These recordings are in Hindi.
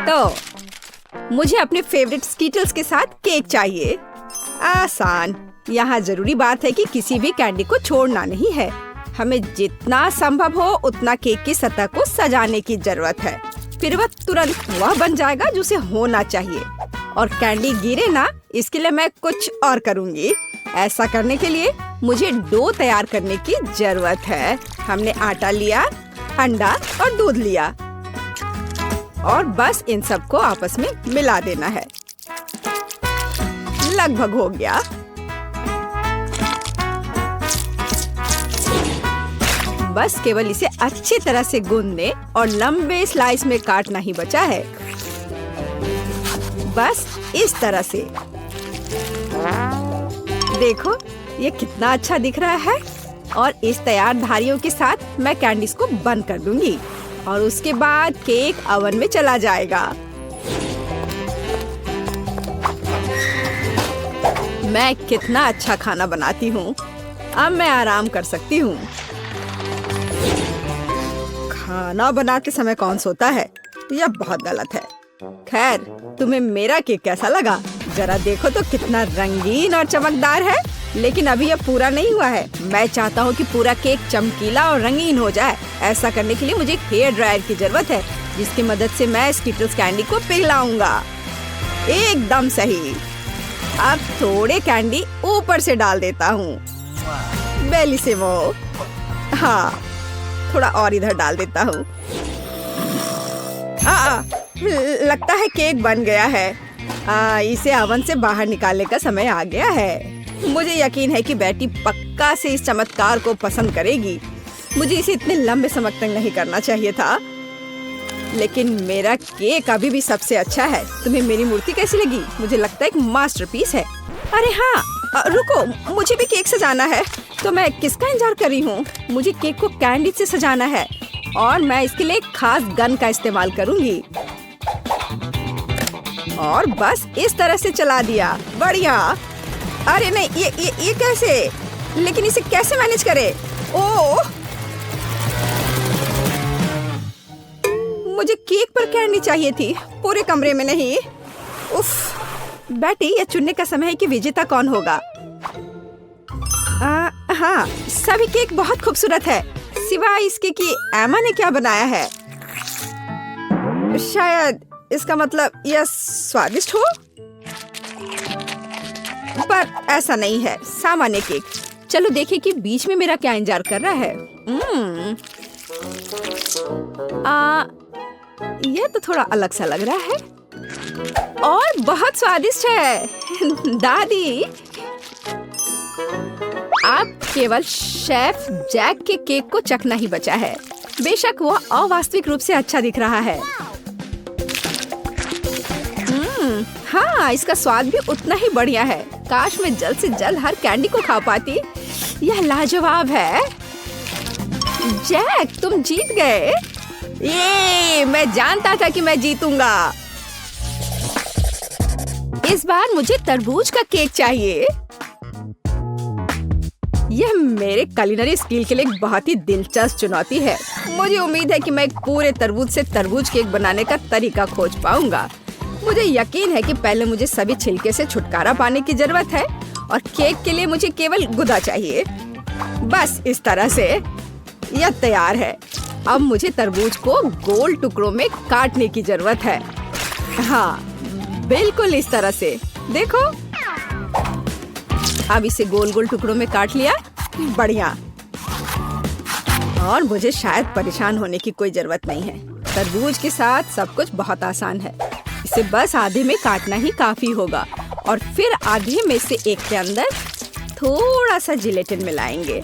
तो मुझे अपने फेवरेट स्कीटल्स के साथ केक चाहिए। आसान। यहाँ जरूरी बात है कि किसी भी कैंडी को छोड़ना नहीं है। हमें जितना संभव हो उतना केक की सतह को सजाने की जरूरत है। फिर वह तुरंत वह बन जाएगा जो उसे होना चाहिए। और कैंडी गिरे ना, इसके लिए मैं कुछ और करूँगी। ऐसा करने के लिए मुझे डो तैयार करने की जरूरत है। हमने आटा लिया, अंडा और दूध लिया और बस इन सबको आपस में मिला देना है। लगभग हो गया। बस केवल इसे अच्छी तरह से गूंदने और लंबे स्लाइस में काटना ही बचा है। बस इस तरह से। देखो ये कितना अच्छा दिख रहा है। और इस तैयार धारियों के साथ मैं कैंडीज को बंद कर दूंगी और उसके बाद केक ओवन में चला जाएगा। मैं कितना अच्छा खाना बनाती हूँ। अब मैं आराम कर सकती हूँ। खाना बनाते समय कौन सोता है? यह बहुत गलत है। खैर, तुम्हें मेरा केक कैसा लगा? जरा देखो तो कितना रंगीन और चमकदार है। लेकिन अभी यह पूरा नहीं हुआ है। मैं चाहता हूँ कि पूरा केक चमकीला और रंगीन हो जाए। ऐसा करने के लिए मुझे एक हेयर ड्रायर की जरूरत है, जिसकी मदद से मैं स्कीटल्स कैंडी को पिघलाऊंगा। एकदम सही। अब थोड़े कैंडी ऊपर से डाल देता हूँ। बेलिसिमो। हाँ, थोड़ा और इधर डाल देता हूँ। लगता है केक बन गया है। इसे ओवन से बाहर निकालने का समय आ गया है। मुझे यकीन है कि बेटी पक्का से इस चमत्कार को पसंद करेगी। मुझे इसे इतने लंबे समय तक नहीं करना चाहिए था, लेकिन मेरा केक अभी भी सबसे अच्छा है। तुम्हें मेरी मूर्ति कैसी लगी? मुझे लगता है एक मास्टरपीस है। अरे हाँ, रुको, मुझे भी केक सजाना है। तो मैं किसका इंतजार कर रही हूँ? मुझे केक को कैंडी से सजाना है और मैं इसके लिए एक खास गन का इस्तेमाल करूँगी। और बस इस तरह से चला दिया। बढ़िया। अरे नहीं, ये कैसे? लेकिन इसे कैसे मैनेज करे? ओह, मुझे केक पर कैंडी चाहिए थी, पूरे कमरे में नहीं। उफ, बेटी, यह चुनने का समय है कि विजेता कौन होगा। हाँ, सभी केक बहुत खूबसूरत है, सिवाय इसके कि एमा ने क्या बनाया है। शायद इसका मतलब यह स्वादिष्ट हो, पर ऐसा नहीं है। सामान्य केक। चलो देखें कि बीच में मेरा क्या इंतजार कर रहा है। यह तो थोड़ा अलग सा लग रहा है और बहुत स्वादिष्ट है। दादी, आप केवल शेफ जैक के केक को चखना ही बचा है। बेशक वह अवास्तविक रूप से अच्छा दिख रहा है। हाँ, इसका स्वाद भी उतना ही बढ़िया है। काश मैं जल्द से जल्द हर कैंडी को खा पाती। यह लाजवाब है। जैक, तुम जीत गए। ये मैं जानता था कि मैं जीतूंगा। इस बार मुझे तरबूज का केक चाहिए। यह मेरे कुलिनरी स्किल के लिए एक बहुत ही दिलचस्प चुनौती है। मुझे उम्मीद है कि मैं एक पूरे तरबूज से तरबूज केक बनाने का तरीका खोज पाऊंगा। मुझे यकीन है कि पहले मुझे सभी छिलके से छुटकारा पाने की जरूरत है और केक के लिए मुझे केवल गुदा चाहिए। बस इस तरह से यह तैयार है। अब मुझे तरबूज को गोल टुकड़ों में काटने की जरूरत है। हाँ, बिल्कुल इस तरह से। देखो, अब इसे गोल गोल टुकड़ों में काट लिया। बढ़िया। और मुझे शायद परेशान होने की कोई जरूरत नहीं है। तरबूज के साथ सब कुछ बहुत आसान है। इसे बस आधे में काटना ही काफी होगा और फिर आधे में से एक के अंदर थोड़ा सा जिलेटिन मिलाएंगे।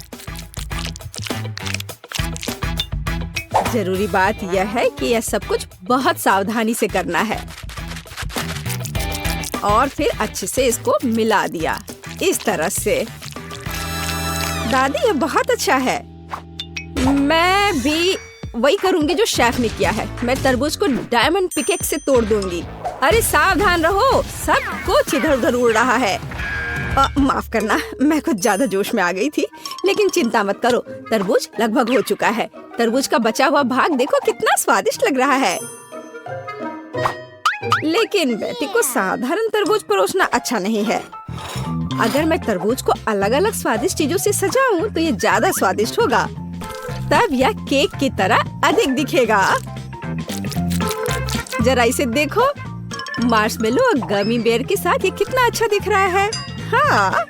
जरूरी बात यह है कि यह सब कुछ बहुत सावधानी से करना है। और फिर अच्छे से इसको मिला दिया इस तरह से। दादी, यह बहुत अच्छा है। मैं भी वही करूंगी जो शेफ ने किया है। मैं तरबूज को डायमंड पिकेक्स से तोड़ दूंगी। अरे सावधान रहो, सब कुछ इधर उधर उड़ रहा है। माफ करना, मैं कुछ ज्यादा जोश में आ गई थी। लेकिन चिंता मत करो, तरबूज लगभग हो चुका है। तरबूज का बचा हुआ भाग देखो कितना स्वादिष्ट लग रहा है। लेकिन बेटी को साधारण तरबूज परोसना अच्छा नहीं है। अगर मैं तरबूज को अलग अलग स्वादिष्ट चीजों से सजाऊं तो ये ज्यादा स्वादिष्ट होगा। तब यह केक की तरह अधिक दिखेगा। जरा इसे देखो, मार्शमेलो और गमी बेयर के साथ ये कितना अच्छा दिख रहा है। हाँ,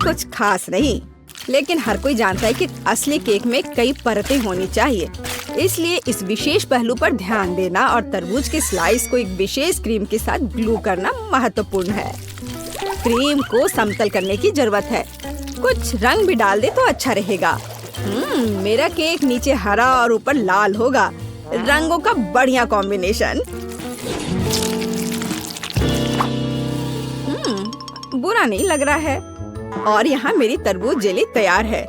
कुछ खास नहीं, लेकिन हर कोई जानता है कि असली केक में कई परतें होनी चाहिए, इसलिए इस विशेष पहलू पर ध्यान देना और तरबूज के स्लाइस को एक विशेष क्रीम के साथ ग्लू करना महत्वपूर्ण है। क्रीम को समतल करने की जरूरत है। कुछ रंग भी डाल दे तो अच्छा रहेगा। मेरा केक नीचे हरा और ऊपर लाल होगा। रंगों का बढ़िया कॉम्बिनेशन। बुरा नहीं लग रहा है। और यहाँ मेरी तरबूज जेली तैयार है।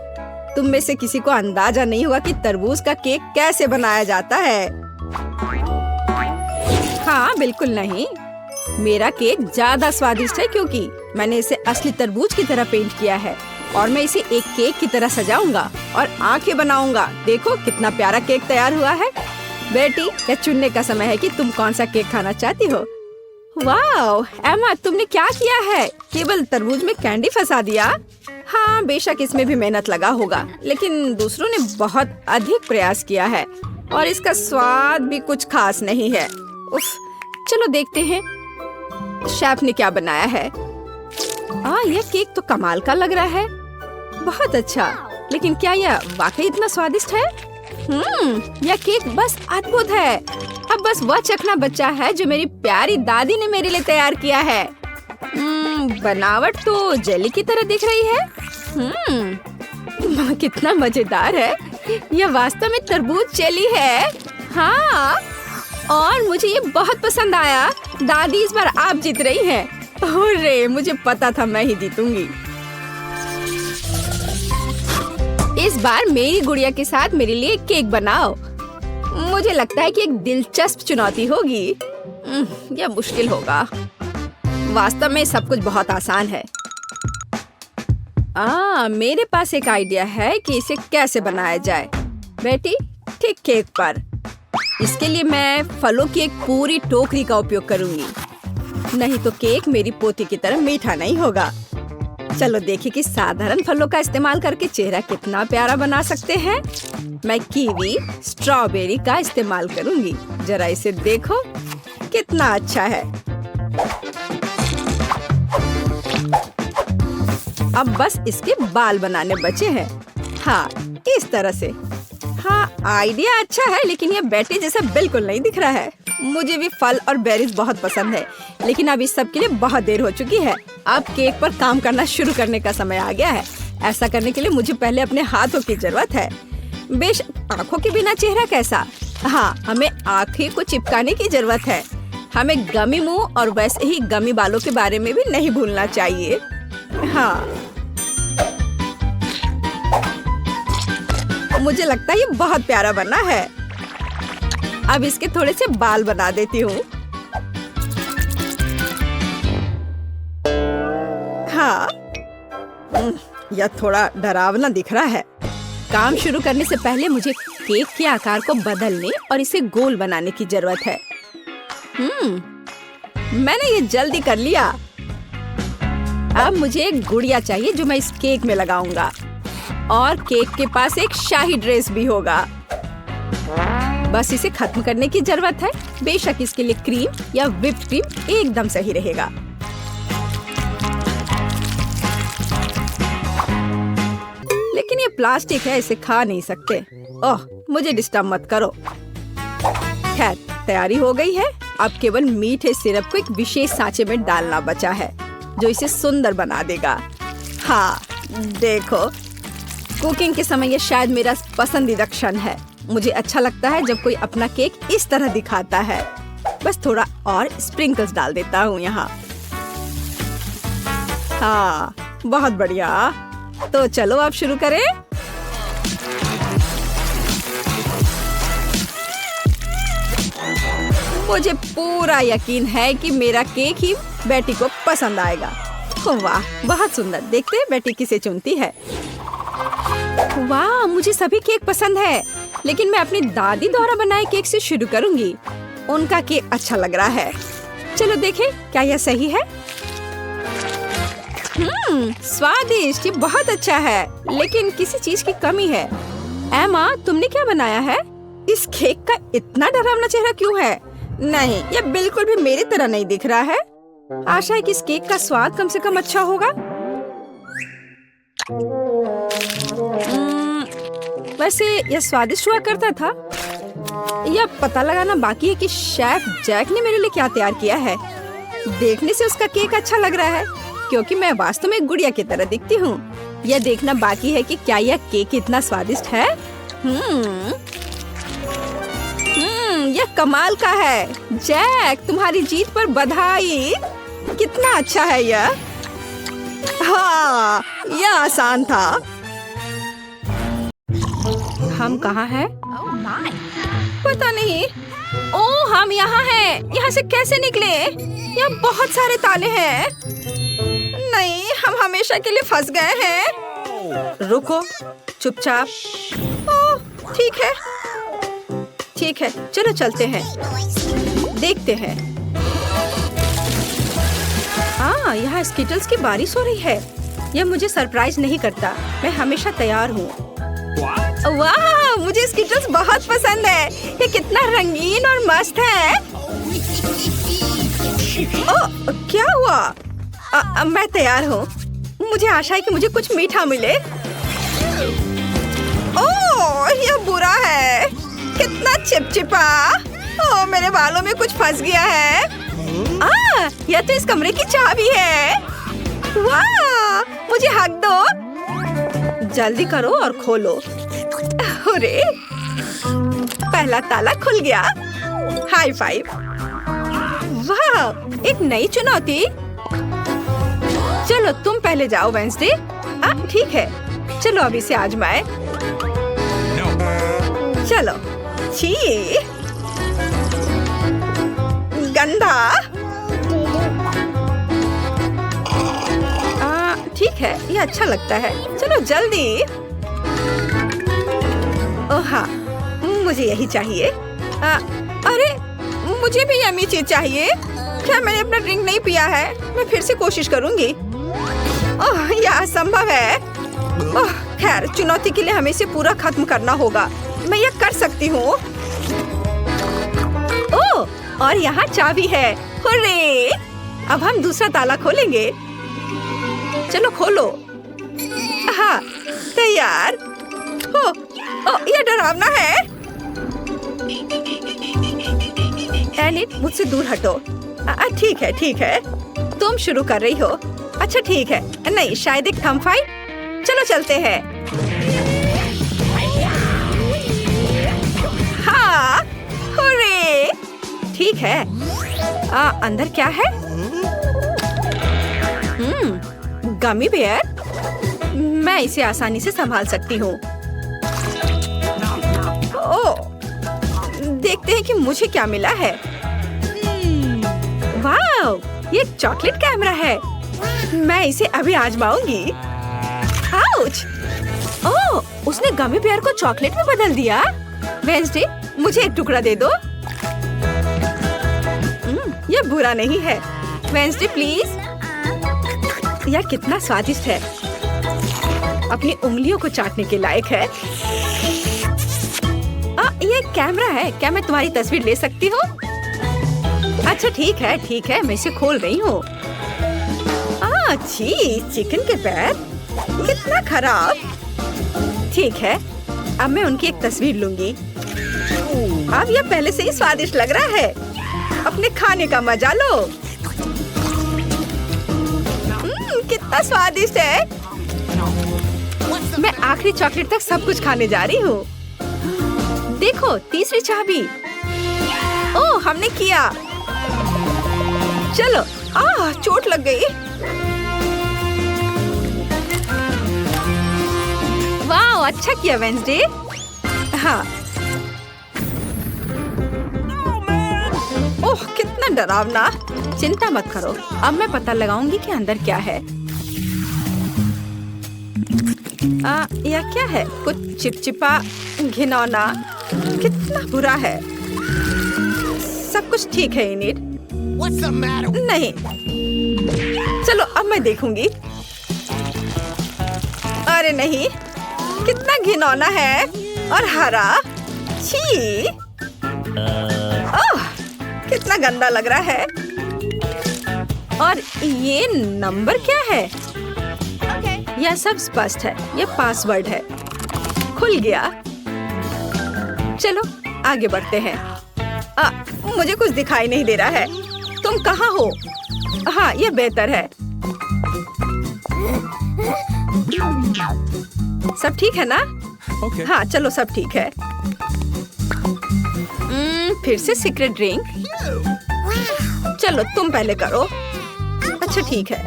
तुम में से किसी को अंदाजा नहीं हुआ कि तरबूज का केक कैसे बनाया जाता है। हाँ, बिल्कुल नहीं। मेरा केक ज्यादा स्वादिष्ट है क्योंकि मैंने इसे असली तरबूज की तरह पेंट किया है और मैं इसे एक केक की तरह सजाऊंगा और आंखें बनाऊंगा। देखो कितना प्यारा केक तैयार हुआ है। बेटी, यह चुनने का समय है कि तुम कौन सा केक खाना चाहती हो। वाह एमा, तुमने क्या किया है? केवल तरबूज में कैंडी फंसा दिया। हाँ, बेशक इसमें भी मेहनत लगा होगा, लेकिन दूसरों ने बहुत अधिक प्रयास किया है और इसका स्वाद भी कुछ खास नहीं है। उफ, चलो देखते हैं शेफ ने क्या बनाया है। यह केक तो कमाल का लग रहा है। बहुत अच्छा, लेकिन क्या यह वाकई इतना स्वादिष्ट है? यह केक बस अद्भुत है। अब बस वह चखना बचा है जो मेरी प्यारी दादी ने मेरे लिए तैयार किया है। बनावट तो जेली की तरह दिख रही है। कितना मजेदार है। यह वास्तव में तरबूज जेली है। हाँ, और मुझे ये बहुत पसंद आया। दादी, इस बार आप जीत रही हैं। अरे, मुझे पता था मैं ही जीतूंगी। इस बार मेरी गुड़िया के साथ मेरे लिए केक बनाओ। मुझे लगता है कि एक दिलचस्प चुनौती होगी। यह मुश्किल होगा। वास्तव में सब कुछ बहुत आसान है। मेरे पास एक आइडिया है कि इसे कैसे बनाया जाए। बेटी, ठीक केक पर। इसके लिए मैं फलों की एक पूरी टोकरी का उपयोग करूंगी। नहीं तो केक मेरी पोती की तरह मीठा नहीं होगा। चलो देखिए कि साधारण फलों का इस्तेमाल करके चेहरा कितना प्यारा बना सकते हैं। मैं कीवी, स्ट्रॉबेरी का इस्तेमाल करूंगी। जरा इसे देखो, कितना अच्छा है। अब बस इसके बाल बनाने बचे हैं। हाँ, इस तरह से। हाँ, आइडिया अच्छा है, लेकिन यह बेटी जैसा बिल्कुल नहीं दिख रहा है। मुझे भी फल और बेरीज बहुत पसंद है, लेकिन अब इस सब के लिए बहुत देर हो चुकी है। अब केक पर काम करना शुरू करने का समय आ गया है। ऐसा करने के लिए मुझे पहले अपने हाथों की जरूरत है। बेशक आँखों के बिना चेहरा कैसा। हाँ, हमें आँखें को चिपकाने की जरूरत है। हमें गमी मुंह और वैसे ही गमी बालों के बारे में भी नहीं भूलना चाहिए। हाँ, मुझे लगता है ये बहुत प्यारा बना है। अब इसके थोड़े से बाल बना देती हूँ। हाँ, यह थोड़ा डरावना दिख रहा है। काम शुरू करने से पहले मुझे केक के आकार को बदलने और इसे गोल बनाने की जरूरत है। मैंने ये जल्दी कर लिया। अब मुझे एक गुड़िया चाहिए जो मैं इस केक में लगाऊंगा, और केक के पास एक शाही ड्रेस भी होगा। बस इसे खत्म करने की जरूरत है। बेशक इसके लिए क्रीम या व्हिप क्रीम एकदम सही रहेगा। लेकिन ये प्लास्टिक है, इसे खा नहीं सकते। ओह, मुझे डिस्टर्ब मत करो। खैर, तैयारी हो गई है। अब केवल मीठे सिरप को एक विशेष सांचे में डालना बचा है, जो इसे सुंदर बना देगा। हाँ, देखो, कुकिंग के समय ये शायद मेरा पसंदीदा क्षण है। मुझे अच्छा लगता है जब कोई अपना केक इस तरह दिखाता है। बस थोड़ा और स्प्रिंकल्स डाल देता हूँ यहाँ। हाँ, बहुत बढ़िया। तो चलो अब शुरू करें। मुझे पूरा यकीन है कि मेरा केक ही बेटी को पसंद आएगा। वाह, बहुत सुंदर। देखते हैं बेटी किसे चुनती है। वाह, मुझे सभी केक पसंद है, लेकिन मैं अपनी दादी द्वारा बनाए केक से शुरू करूंगी। उनका केक अच्छा लग रहा है। चलो देखें क्या यह सही है। स्वादिष्ट, ये बहुत अच्छा है, लेकिन किसी चीज की कमी है। एमा, तुमने क्या बनाया है? इस केक का इतना डरावना चेहरा क्यों है? नहीं, यह बिल्कुल भी मेरी तरह नहीं दिख रहा है। आशा है कि इस केक का स्वाद कम से कम अच्छा होगा। वैसे यह स्वादिष्ट हुआ करता था। यह पता लगाना बाकी है कि शेफ जैक ने मेरे लिए क्या तैयार किया है। देखने से उसका केक अच्छा लग रहा है, क्योंकि मैं वास्तव में एक गुड़िया की तरह दिखती हूँ। यह देखना बाकी है कि क्या यह केक इतना स्वादिष्ट है। यह कमाल का है। जैक, तुम्हारी जीत पर बधाई। कितना अच्छा है यह। हाँ, यह आसान था। हम कहाँ हैं? पता नहीं। ओह, हम यहाँ हैं। यहाँ से कैसे निकले? यहाँ बहुत सारे ताले हैं। नहीं, हम हमेशा के लिए फंस गए हैं। रुको, चुपचाप। ओह, ठीक है, ठीक है, चलो चलते हैं, देखते हैं। हाँ, यहाँ स्किटल्स की बारिश हो रही है। यह मुझे सरप्राइज नहीं करता। मैं हमेशा तैयार हूँ। वाह, मुझे स्किटल्स बहुत पसंद है। ये कितना रंगीन और मस्त है। ओह, क्या हुआ? मैं तैयार हूँ। मुझे आशा है कि मुझे कुछ मीठा मिले। ओह, यह बुरा है। कितना चिपचिपा। ओह, मेरे बालों में कुछ फंस गया है। यह तो इस कमरे की चाबी है। वाह, मुझे हक दो। जल्दी करो और खोलो। अरे, पहला ताला खुल गया। High five. वाह, एक नई चुनौती। चलो तुम पहले जाओ वेंसडे। ठीक है, चलो अब इसे आजमाएं। चलो। छी, गंदा। ठीक है, ये अच्छा लगता है। चलो जल्दी। ओह हाँ, मुझे यही चाहिए। अरे, मुझे भी यम्मी चीज चाहिए। क्या मैंने अपना ड्रिंक नहीं पिया है? मैं फिर से कोशिश करूंगी। ओह, यह असंभव है। ओह, खैर, चुनौती के लिए हमें इसे पूरा खत्म करना होगा। मैं यह कर सकती हूँ। ओह, और यहाँ चाबी है। हुर्रे! अब हम दूसरा ताला खोलेंगे। चलो खोलो। हाँ, तैयार। यह डरावना है। एलिट, मुझसे दूर हटो। ठीक है, ठीक है। तुम शुरू कर रही हो। अच्छा ठीक है। नहीं, शायद एक थंब फाइट। चलो चलते हैं। हाँ, हुर्रे! ठीक है। अंदर क्या है? Gummy bear. मैं इसे आसानी से संभाल सकती हूँ। ओह, देखते हैं कि मुझे क्या मिला है। वाह, ये चॉकलेट कैमरा है। मैं इसे अभी आजमाऊंगी। आउच! ओह, उसने गमी बेयर को चॉकलेट में बदल दिया। वेंसडे, मुझे एक टुकड़ा दे दो। ये बुरा नहीं है। Wednesday please. यह कितना स्वादिष्ट है। अपनी उंगलियों को चाटने के लायक है। ये कैमरा है। क्या मैं तुम्हारी तस्वीर ले सकती हूँ? अच्छा ठीक है, ठीक है, मैं इसे खोल रही हूँ। छी, चिकन के पैर, कितना खराब। ठीक है, अब मैं उनकी एक तस्वीर लूंगी। अब यह पहले से ही स्वादिष्ट लग रहा है। अपने खाने का मजा लो। कितना स्वादिष्ट है। मैं आखिरी चॉकलेट तक सब कुछ खाने जा रही हूँ। देखो, तीसरी चाबी। ओह, हमने किया। चलो। चोट लग गई। वाह, अच्छा किया वेंसडे। हाँ। ओह, कितना डरावना। चिंता मत करो, अब मैं पता लगाऊंगी कि अंदर क्या है। यह क्या है? कुछ चिपचिपा, घिनौना, कितना बुरा है। सब कुछ ठीक है इनिट। नहीं, चलो अब मैं देखूंगी। अरे नहीं, कितना घिनौना है और हरा। छी, ओह, कितना गंदा लग रहा है। और ये नंबर क्या है? यह सब स्पष्ट है, यह पासवर्ड है। खुल गया। चलो आगे बढ़ते हैं। मुझे कुछ दिखाई नहीं दे रहा है। तुम कहाँ हो? हाँ, यह बेहतर है। सब ठीक है ना? हाँ, चलो सब ठीक है। फिर से सीक्रेट ड्रिंक। चलो तुम पहले करो। अच्छा ठीक है।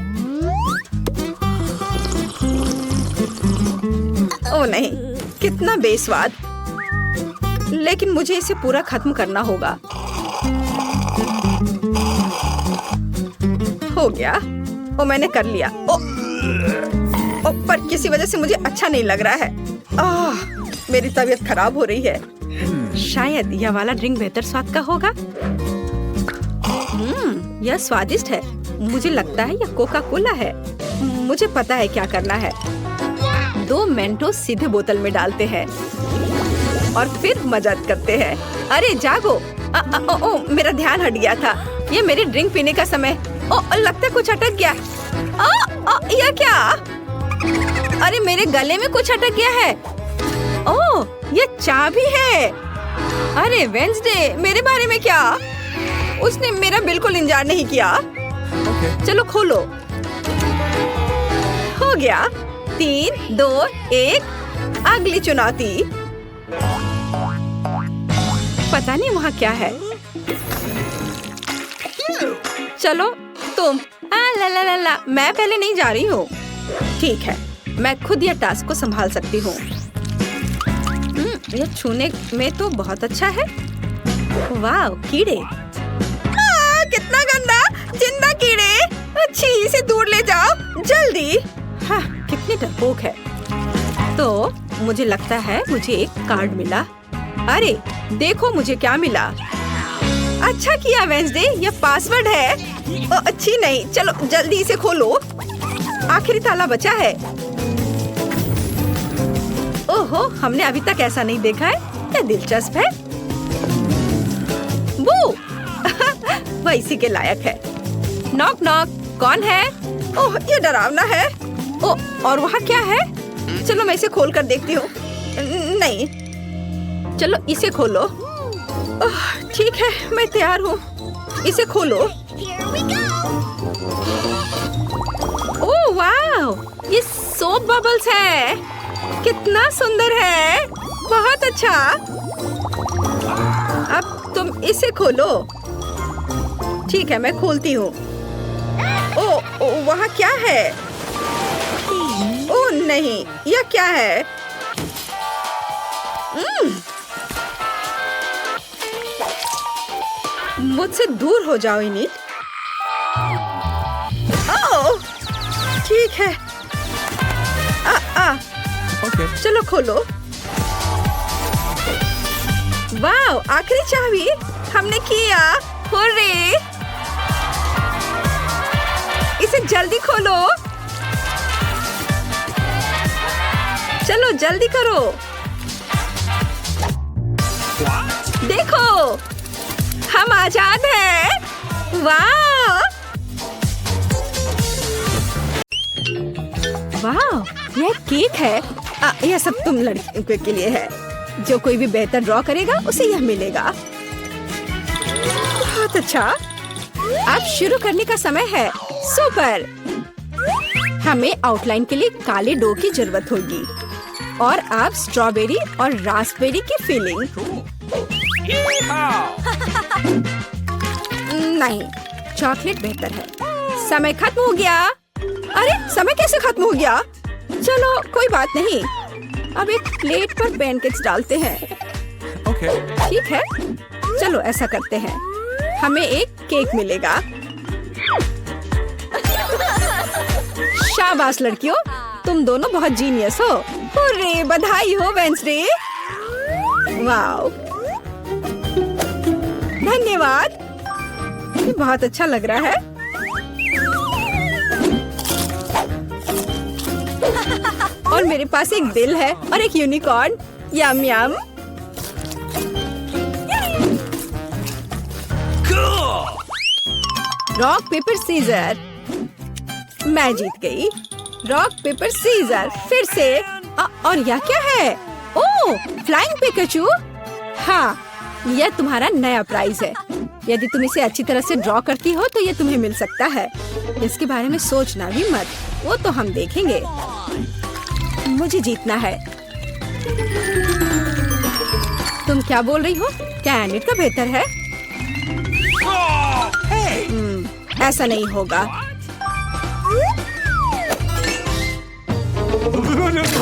ओ नहीं, कितना बेस्वाद। लेकिन मुझे इसे पूरा खत्म करना होगा। हो गया। ओ मैंने कर लिया। ओ पर किसी वजह से मुझे अच्छा नहीं लग रहा है। मेरी तबीयत खराब हो रही है। शायद यह वाला ड्रिंक बेहतर स्वाद का होगा। यह स्वादिष्ट है। मुझे लगता है यह कोका कोला है। मुझे पता है क्या करना है। 2 मेंटोस सीधे बोतल में डालते हैं और फिर मजाक करते हैं। अरे जागो। मेरा ध्यान हट गया था। ये मेरी ड्रिंक पीने का समय। लगता है कुछ अटक गया। यह क्या? अरे मेरे गले में कुछ अटक गया है। ये चाबी है। अरे वेंसडे, मेरे बारे में क्या? उसने मेरा बिल्कुल इंतजार नहीं किया। चलो खोलो। हो गया। 3, 2, 1। अगली चुनौती। पता नहीं वहाँ क्या है। चलो तुम। ला, मैं पहले नहीं जा रही हूँ। ठीक है, मैं खुद यह टास्क को संभाल सकती हूँ। यह छूने में तो बहुत अच्छा है। वाह, कीड़े। कितना गंदा, जिंदा कीड़े। अच्छी, इसे दूर ले जाओ जल्दी। हाँ, कितनी डरपोक है। तो मुझे लगता है मुझे एक कार्ड मिला। अरे देखो मुझे क्या मिला। अच्छा किया वेंसडे, यह पासवर्ड है। अच्छी नहीं, चलो जल्दी इसे खोलो। आखिरी ताला बचा है। ओहो, हमने अभी तक ऐसा नहीं देखा है। यह दिलचस्प है। वो वह इसी के लायक है। नॉक नॉक, कौन है? ओह, ये डरावना है। ओह, और वहाँ क्या है? चलो मैं इसे खोल कर देखती हूँ। नहीं, चलो इसे खोलो। ठीक है, मैं तैयार हूँ। इसे खोलो। ओह वाह, ये सोप बबल्स है। कितना सुंदर है। बहुत अच्छा। अब तुम इसे खोलो। ठीक है, मैं खोलती हूँ। ओह, वहाँ क्या है? ओह नहीं, यह क्या है? मुझसे दूर हो जाओ इनिट। ओह, ठीक है। चलो खोलो। वाह, आखिरी चाबी। हमने किया। हुर्रे। इसे जल्दी खोलो। चलो जल्दी करो। देखो, हम आजाद हैं। वाह वाह, यह केक है। यह सब तुम लड़कियों के लिए है। जो कोई भी बेहतर ड्रॉ करेगा उसे यह मिलेगा। बहुत अच्छा। अब शुरू करने का समय है। सुपर। हमें आउटलाइन के लिए काले डो की जरूरत होगी और अब स्ट्रॉबेरी और रास्पबेरी की फिलिंग। नहीं, चॉकलेट बेहतर है। समय खत्म हो गया। अरे समय कैसे खत्म हो गया? चलो कोई बात नहीं। अब एक प्लेट पर पैनकेक्स डालते हैं। ठीक है, चलो ऐसा करते हैं। हमें एक केक मिलेगा। शाबाश लड़कियों, तुम दोनों बहुत जीनियस हो। हुर्रे, बधाई हो वेंसडे। वाओ, धन्यवाद। ये बहुत अच्छा लग रहा है। और मेरे पास एक दिल है और एक unicorn. Yum yum. Rock paper scissor. मैं जीत गई। Rock paper scissor. फिर से। और यह क्या है? Oh, flying Pikachu. हाँ, यह तुम्हारा नया प्राइज है। यदि तुम इसे अच्छी तरह से ड्रॉ करती हो तो ये तुम्हें मिल सकता है। इसके बारे में सोचना भी मत, वो तो हम देखेंगे। मुझे जीतना है। तुम क्या बोल रही हो? क्या एनिट का बेहतर है? ऐसा नहीं होगा।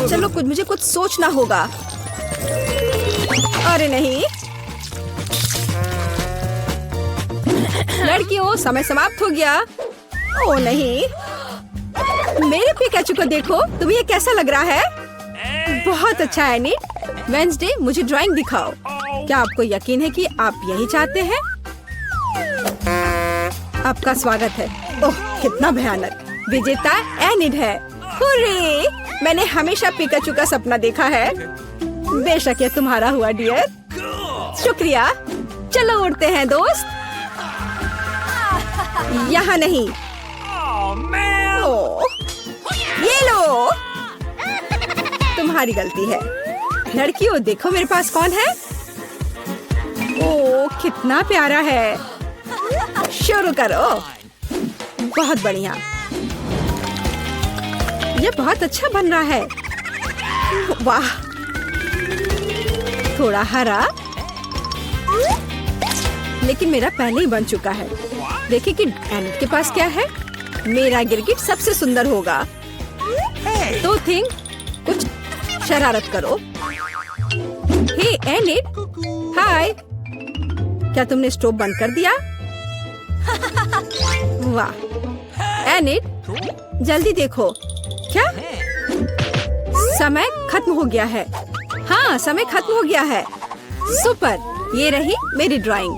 चलो, मुझे कुछ सोचना होगा। अरे नहीं, लड़कियों, समय समाप्त हो गया। ओ नहीं, मेरे पिकाचू को देखो। तुम्हें ये कैसा लग रहा है? बहुत अच्छा है एनिट। वेंसडे, मुझे ड्राइंग दिखाओ। क्या आपको यकीन है कि आप यही चाहते हैं? आपका स्वागत है। ओह, कितना भयानक। विजेता एनिट है। हुर्रे, मैंने हमेशा पिकाचू का सपना देखा है। बेशक ये तुम्हारा हुआ डियर। शुक्रिया। चलो उड़ते हैं दोस्त। यहाँ नहीं। ओह, ये लो। तुम्हारी गलती है। लड़कियों, देखो मेरे पास कौन है। ओह, कितना प्यारा है। शुरू करो। बहुत बढ़िया। ये बहुत अच्छा बन रहा है। वाह, थोड़ा हरा, लेकिन मेरा पहले ही बन चुका है। देखिए कि एनिट के पास क्या है। मेरा गिरगिट सबसे सुंदर होगा। तो थिंक, कुछ शरारत करो। हे एनिट, हाय। क्या तुमने स्टोव बंद कर दिया? वाह एनिट, जल्दी देखो। क्या समय खत्म हो गया है? हाँ, समय खत्म हो गया है। सुपर, ये रही मेरी ड्राइंग।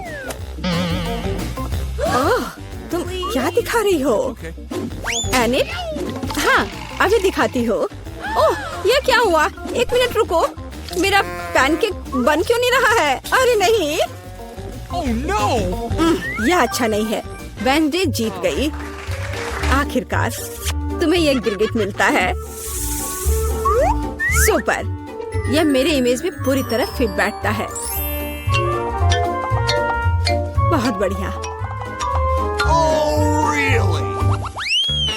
ओह, तुम क्या दिखा रही हो एनिट? हाँ, अभी दिखाती हो। ओह, ये क्या हुआ? एक मिनट रुको। मेरा पैनकेक बन क्यों नहीं रहा है? अरे नहीं। Oh no! यह अच्छा नहीं है। वेंसडे जीत गई। आखिरकार तुम्हें यह गिरगिट मिलता है। सुपर, यह मेरे इमेज में पूरी तरह फिट बैठता है। बहुत बढ़िया। Oh really?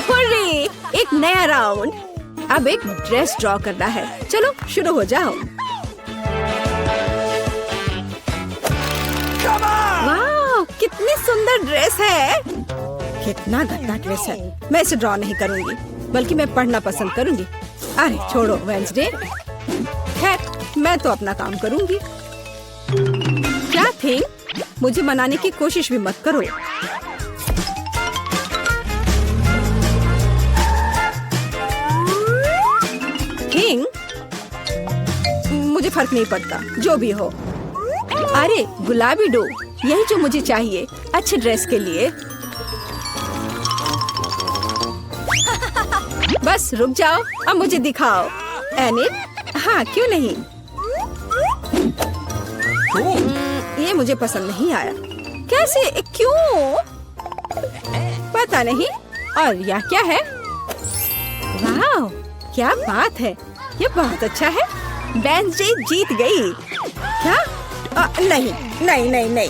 हुर्रे, एक नया राउंड। अब एक ड्रेस ड्रॉ करना है। चलो शुरू हो जाओ। वाह, कितनी सुंदर ड्रेस है। कितना गंदा ड्रेस है। मैं इसे ड्रॉ नहीं करूंगी, बल्कि मैं पढ़ना पसंद करूंगी। अरे छोड़ो वेंसडे। खैर, मैं तो अपना काम करूंगी। क्या थिंग, मुझे मनाने की कोशिश भी मत करो। थिंग, मुझे फर्क नहीं पड़ता, जो भी हो। अरे गुलाबी डो, यही जो मुझे चाहिए अच्छे ड्रेस के लिए। बस रुक जाओ, अब मुझे दिखाओ एनिट। हाँ, क्यों नहीं। ये मुझे पसंद नहीं आया। कैसे? क्यों? पता नहीं। और यह क्या है? वाह, क्या बात है। ये बहुत अच्छा है। वेंसडे जीत गई। क्या? नहीं नहीं नहीं नहीं।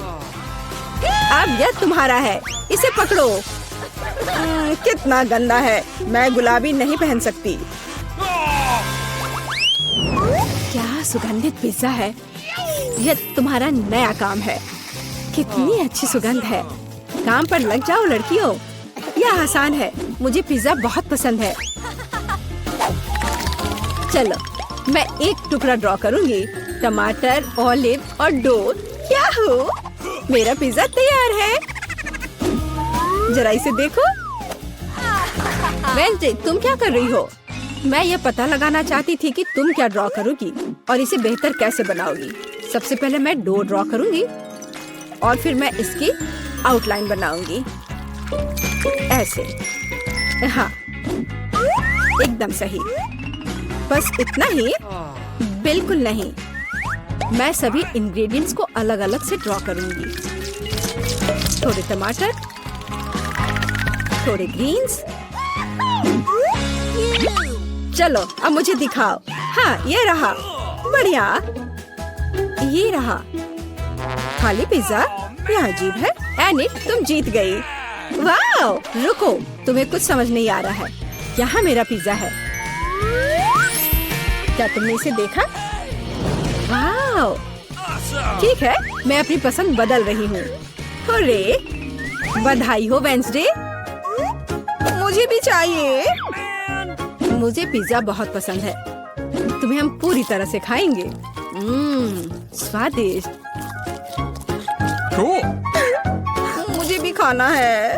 अब यह तुम्हारा है, इसे पकड़ो। कितना गंदा है। मैं गुलाबी नहीं पहन सकती। क्या सुगंधित पिज्जा है। यह तुम्हारा नया काम है। कितनी अच्छी सुगंध है। काम पर लग जाओ लड़कियों। यह आसान है। मुझे पिज्जा बहुत पसंद है। चलो, मैं एक टुकड़ा ड्रॉ करूंगी। टमाटर, ऑलिव और डो। क्या हो? मेरा पिज्जा तैयार है। जरा इसे देखो। वेंसडे, तुम क्या कर रही हो? मैं ये पता लगाना चाहती थी कि तुम क्या ड्रॉ करोगी और इसे बेहतर कैसे बनाओगी। सबसे पहले मैं डो ड्रॉ करूंगी और फिर मैं इसकी आउटलाइन बनाऊंगी ऐसे। हाँ, एकदम सही। बस इतना ही? बिल्कुल नहीं, मैं सभी इंग्रेडिएंट्स को अलग अलग से ड्रॉ करूंगी। थोड़े टमाटर, थोड़े ग्रीन्स। चलो अब मुझे दिखाओ। हाँ, ये रहा। बढ़िया, ये रहा। खाली पिज्जा? यह अजीब है। एनी, तुम जीत गई। वाह! रुको, तुम्हें कुछ समझ नहीं आ रहा है। यहाँ मेरा पिज्जा है। क्या तुमने इसे देखा? वाह! ठीक है, मैं अपनी पसंद बदल रही हूँ। अरे, बधाई हो वेंसडे। मुझे भी चाहिए। मुझे पिज्जा बहुत पसंद है। तुम्हें हम पूरी तरह से खाएंगे। स्वादिष्ट। Cool. मुझे भी खाना है।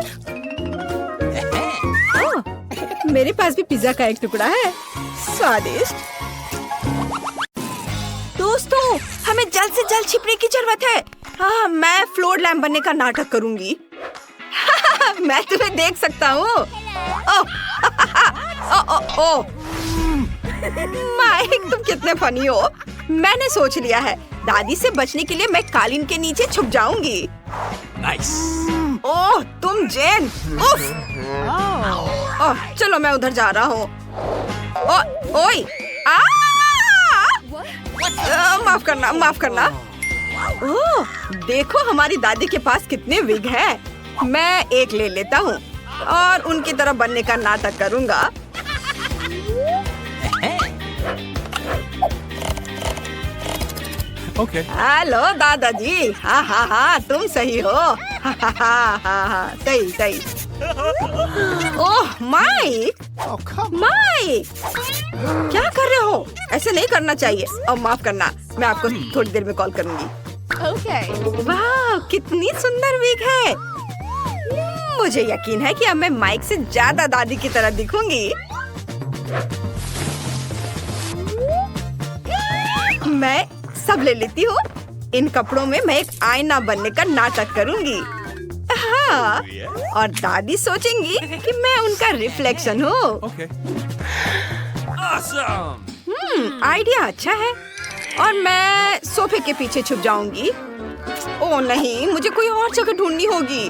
ओह, मेरे पास भी पिज्जा का एक टुकड़ा है। स्वादिष्ट। दोस्तों, हमें जल्द से जल्द छिपने की जरूरत है। हाँ, मैं फ्लोर लैम्प बनने का नाटक करूंगी। मैं तुम्हें देख सकता हूँ। ओह, माइक, तुम कितने फनी हो। मैंने सोच लिया है, दादी से बचने के लिए मैं कालीन के नीचे छुप जाऊंगी। Nice. ओह, तुम जेन। उफ। ओह, चलो मैं उधर जा रहा हूँ। ओए, माफ करना, माफ करना। ओह, देखो हमारी दादी के पास कितने विग हैं। मैं एक ले लेता हूँ और उनकी तरह बनने का नाटक करूँगा। Okay. हेलो दादाजी। हाँ हाँ हाँ, तुम सही हो। हाँ हाँ हाँ हाँ, सही सही। ओह माइक, Oh, come. माइक, क्या कर रहे हो? ऐसे नहीं करना चाहिए। और माफ करना, मैं आपको थोड़ी देर में कॉल करूंगी। वाह, कितनी सुंदर विग है। मुझे यकीन है कि अब मैं माइक से ज्यादा दादी की तरह दिखूंगी। मैं सब ले लेती हूँ। इन कपड़ों में मैं एक आईना बनने का नाटक करूंगी। हाँ, और दादी सोचेंगी कि मैं उनका रिफ्लेक्शन हूँ। Okay. Awesome. आइडिया अच्छा है। और मैं सोफे के पीछे छुप जाऊंगी। ओह नहीं, मुझे कोई और जगह ढूंढनी होगी।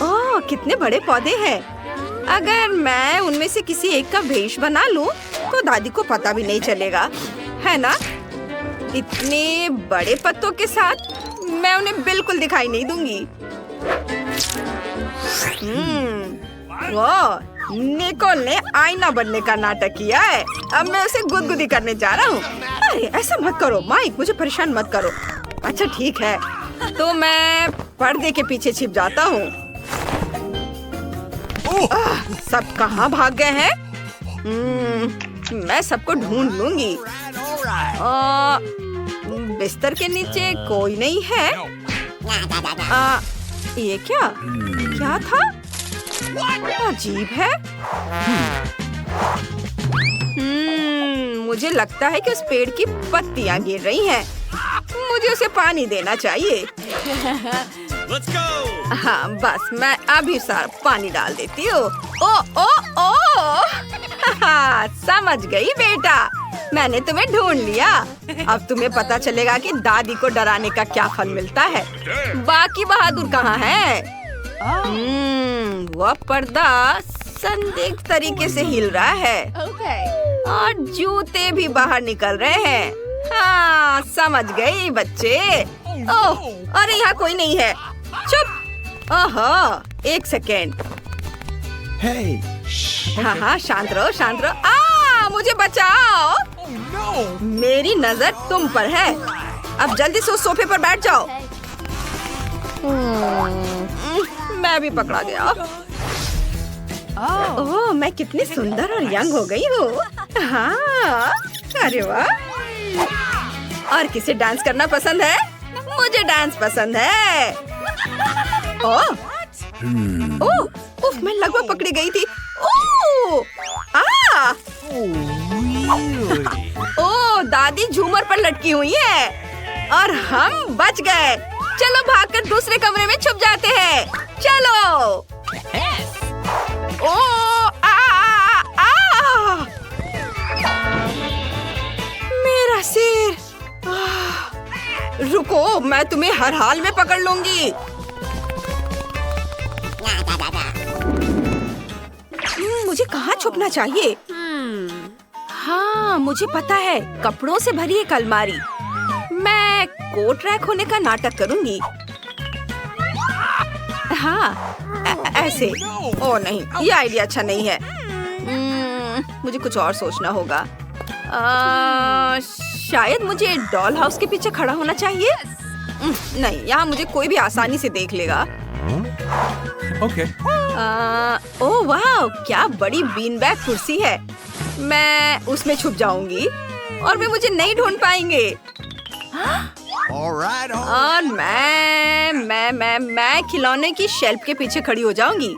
ओह, कितने बड़े पौधे हैं। अगर मैं उनमें से किसी एक का भेष बना लूं, तो दादी को पता भी नहीं चलेगा, है ना? इतने बड़े पत्तों के साथ मैं उन्हें बिल्कुल दिखाई नहीं दूंगी। वाह, निकोल ने आईना बनने का नाटक किया है। अब मैं उसे गुदगुदी करने जा रहा हूँ। अरे ऐसा मत करो माइक, मुझे परेशान मत करो। अच्छा ठीक है, तो मैं पर्दे के पीछे छिप जाता हूँ। सब कहाँ भाग गए हैं? मैं सबको ढूंढ लूंगी। बिस्तर के नीचे कोई नहीं है। ये क्या था? अजीब है। मुझे लगता है कि उस पेड़ की पत्तियां गिर रही हैं। मुझे उसे पानी देना चाहिए। Let's go. हाँ, बस मैं अभी सारा पानी डाल देती हूँ। ओ समझ गई बेटा, मैंने तुम्हें ढूंढ लिया। अब तुम्हें पता चलेगा कि दादी को डराने का क्या फल मिलता है। बाकी बहादुर कहाँ है? वह पर्दा संदिग्ध तरीके से हिल रहा है। और जूते भी बाहर निकल रहे हैं। हाँ, समझ गई बच्चे। ओह, अरे यहाँ कोई नहीं है। चुप। ओहो, एक सेकेंड। Hey. हाँ हाँ, शांत रहो, शांत रहो। मुझे बचाओ। Oh no. मेरी नजर तुम पर है। अब जल्दी से उस सोफे पर बैठ जाओ। मैं भी पकड़ा गया। ओह, मैं कितनी सुंदर और यंग हो गई हूँ। हाँ, अरे वाह। और किसे डांस करना पसंद है? मुझे डांस पसंद है। ओह, उफ, मैं लगभग पकड़ी गई थी। ओह, really? ओ, दादी झूमर पर लटकी हुई है और हम बच गए। चलो भागकर दूसरे कमरे में छुप जाते हैं। चलो। ओ, आ, मेरा सिर। रुको, मैं तुम्हें हर हाल में पकड़ लूंगी। मुझे कहाँ छुपना चाहिए? हाँ, मुझे पता है, कपड़ों से भरी एक अलमारी। मैं कोट रैक होने का नाटक करूंगी। हाँ, ऐसे। ओ नहीं, ये आइडिया अच्छा नहीं है। मुझे कुछ और सोचना होगा। शायद मुझे डॉल हाउस के पीछे खड़ा होना चाहिए। नहीं, यहाँ मुझे कोई भी आसानी से देख लेगा। Okay. ओह वाह, क्या बड़ी बीन बैग कुर्सी है। मैं उसमें छुप जाऊंगी और वे मुझे नहीं ढूंढ पाएंगे। All right. और मैं खिलौने की शेल्फ के पीछे खड़ी हो जाऊंगी।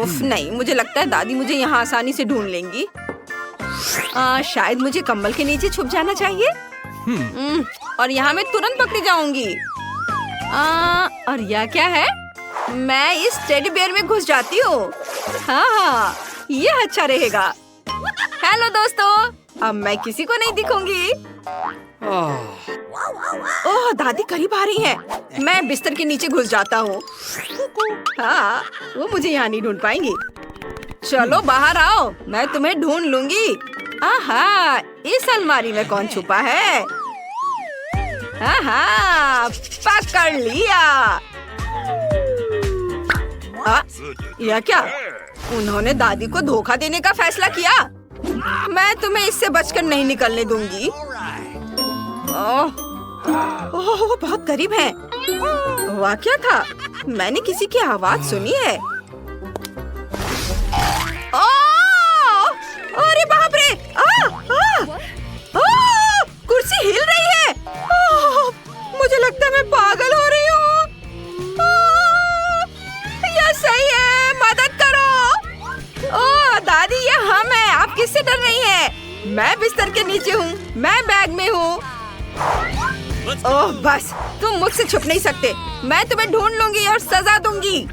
उफ, नहीं, मुझे लगता है दादी मुझे यहाँ आसानी से ढूंढ लेंगी। शायद मुझे कंबल के नीचे छुप जाना चाहिए। और यहाँ मैं तुरंत पकड़ी जाऊंगी। और यह क्या है? मैं इस टेडी बेयर में घुस जाती हूँ। हाँ, ये अच्छा रहेगा। हेलो दोस्तों, अब मैं किसी को नहीं दिखूंगी। ओह, दादी करीब आ रही है। मैं बिस्तर के नीचे घुस जाता हूँ। हाँ, वो मुझे यहाँ नहीं ढूंढ पाएंगी। चलो बाहर आओ, मैं तुम्हें ढूंढ लूंगी। आहा, इस अलमारी में कौन छुपा है? आहा, पकड़ लिया। यह क्या? उन्होंने दादी को धोखा देने का फैसला किया। मैं तुम्हें इससे बचकर नहीं निकलने दूंगी। ओह, बहुत करीब है। वाह, क्या था? मैंने किसी की आवाज सुनी है। अरे बाप रे! कुर्सी हिल रही है। मुझे लगता है मैं पागल हो रही हूँ। यह सही है, मदद करो। ओह दादी, ये हम हैं। आप किससे डर रही हैं? मैं बिस्तर के नीचे हूँ, मैं बैग में हूँ। ओह बस, तुम मुझसे छुप नहीं सकते। मैं तुम्हें ढूंढ लूंगी और सजा दूंगी।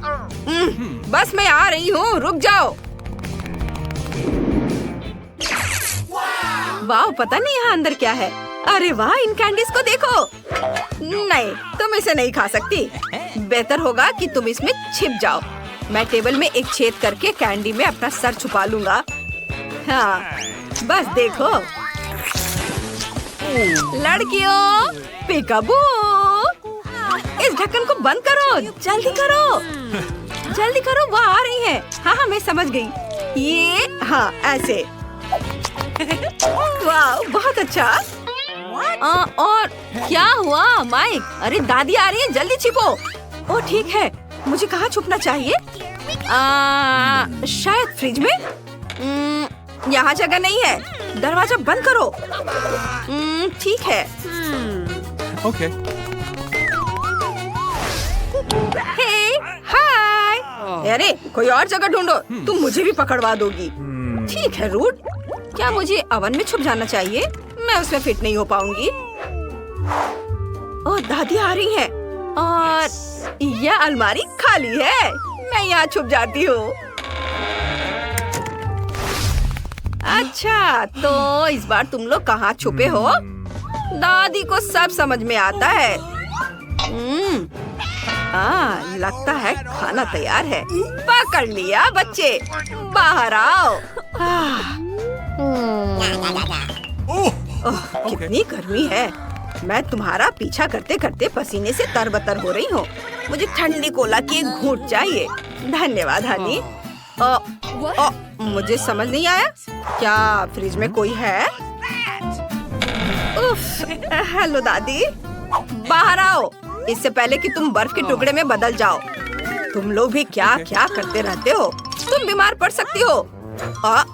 बस मैं आ रही हूँ, रुक जाओ। वाह, पता नहीं यहाँ अंदर क्या है। अरे वाह, इन कैंडीज को देखो। नहीं, तुम इसे नहीं खा सकती। बेहतर होगा कि तुम इसमें छिप जाओ। मैं टेबल में एक छेद करके कैंडी में अपना सर छुपा लूंगा। हाँ, बस देखो। लड़कियों, पिकाबू, इस ढक्कन को बंद करो। जल्दी करो, जल्दी करो, वो आ रही है। हाँ, मैं समझ गई। ये, हाँ, ऐसे। वाह, बहुत अच्छा। और क्या हुआ माइक? अरे दादी आ रही है, जल्दी छिपो। ओह ठीक है, मुझे कहाँ छुपना चाहिए? शायद फ्रिज में। यहाँ जगह नहीं है। दरवाजा बंद करो। ठीक है। Okay. हे, हाय। अरे कोई और जगह ढूंढो, तुम मुझे भी पकड़वा दोगी। ठीक है रूट। क्या मुझे ओवन में छुप जाना चाहिए? मैं उसमें फिट नहीं हो पाऊंगी। ओह दादी आ रही हैं। और यह अलमारी खाली है। मैं यहाँ छुप जाती हूँ। अच्छा, तो इस बार तुम लोग कहाँ छुपे हो? दादी को सब समझ में आता है। लगता है खाना तैयार है। पकड़ लिया बच्चे, बाहर आओ। कितनी गर्मी है। मैं तुम्हारा पीछा करते करते पसीने से तरबतर हो रही हूँ। मुझे ठंडी कोला की एक घूंट चाहिए। धन्यवाद हनी। मुझे समझ नहीं आया, क्या फ्रिज में कोई है? उफ, हेलो दादी, बाहर आओ इससे पहले कि तुम बर्फ के टुकड़े में बदल जाओ। तुम लोग भी क्या क्या करते रहते हो। तुम बीमार पड़ सकती हो।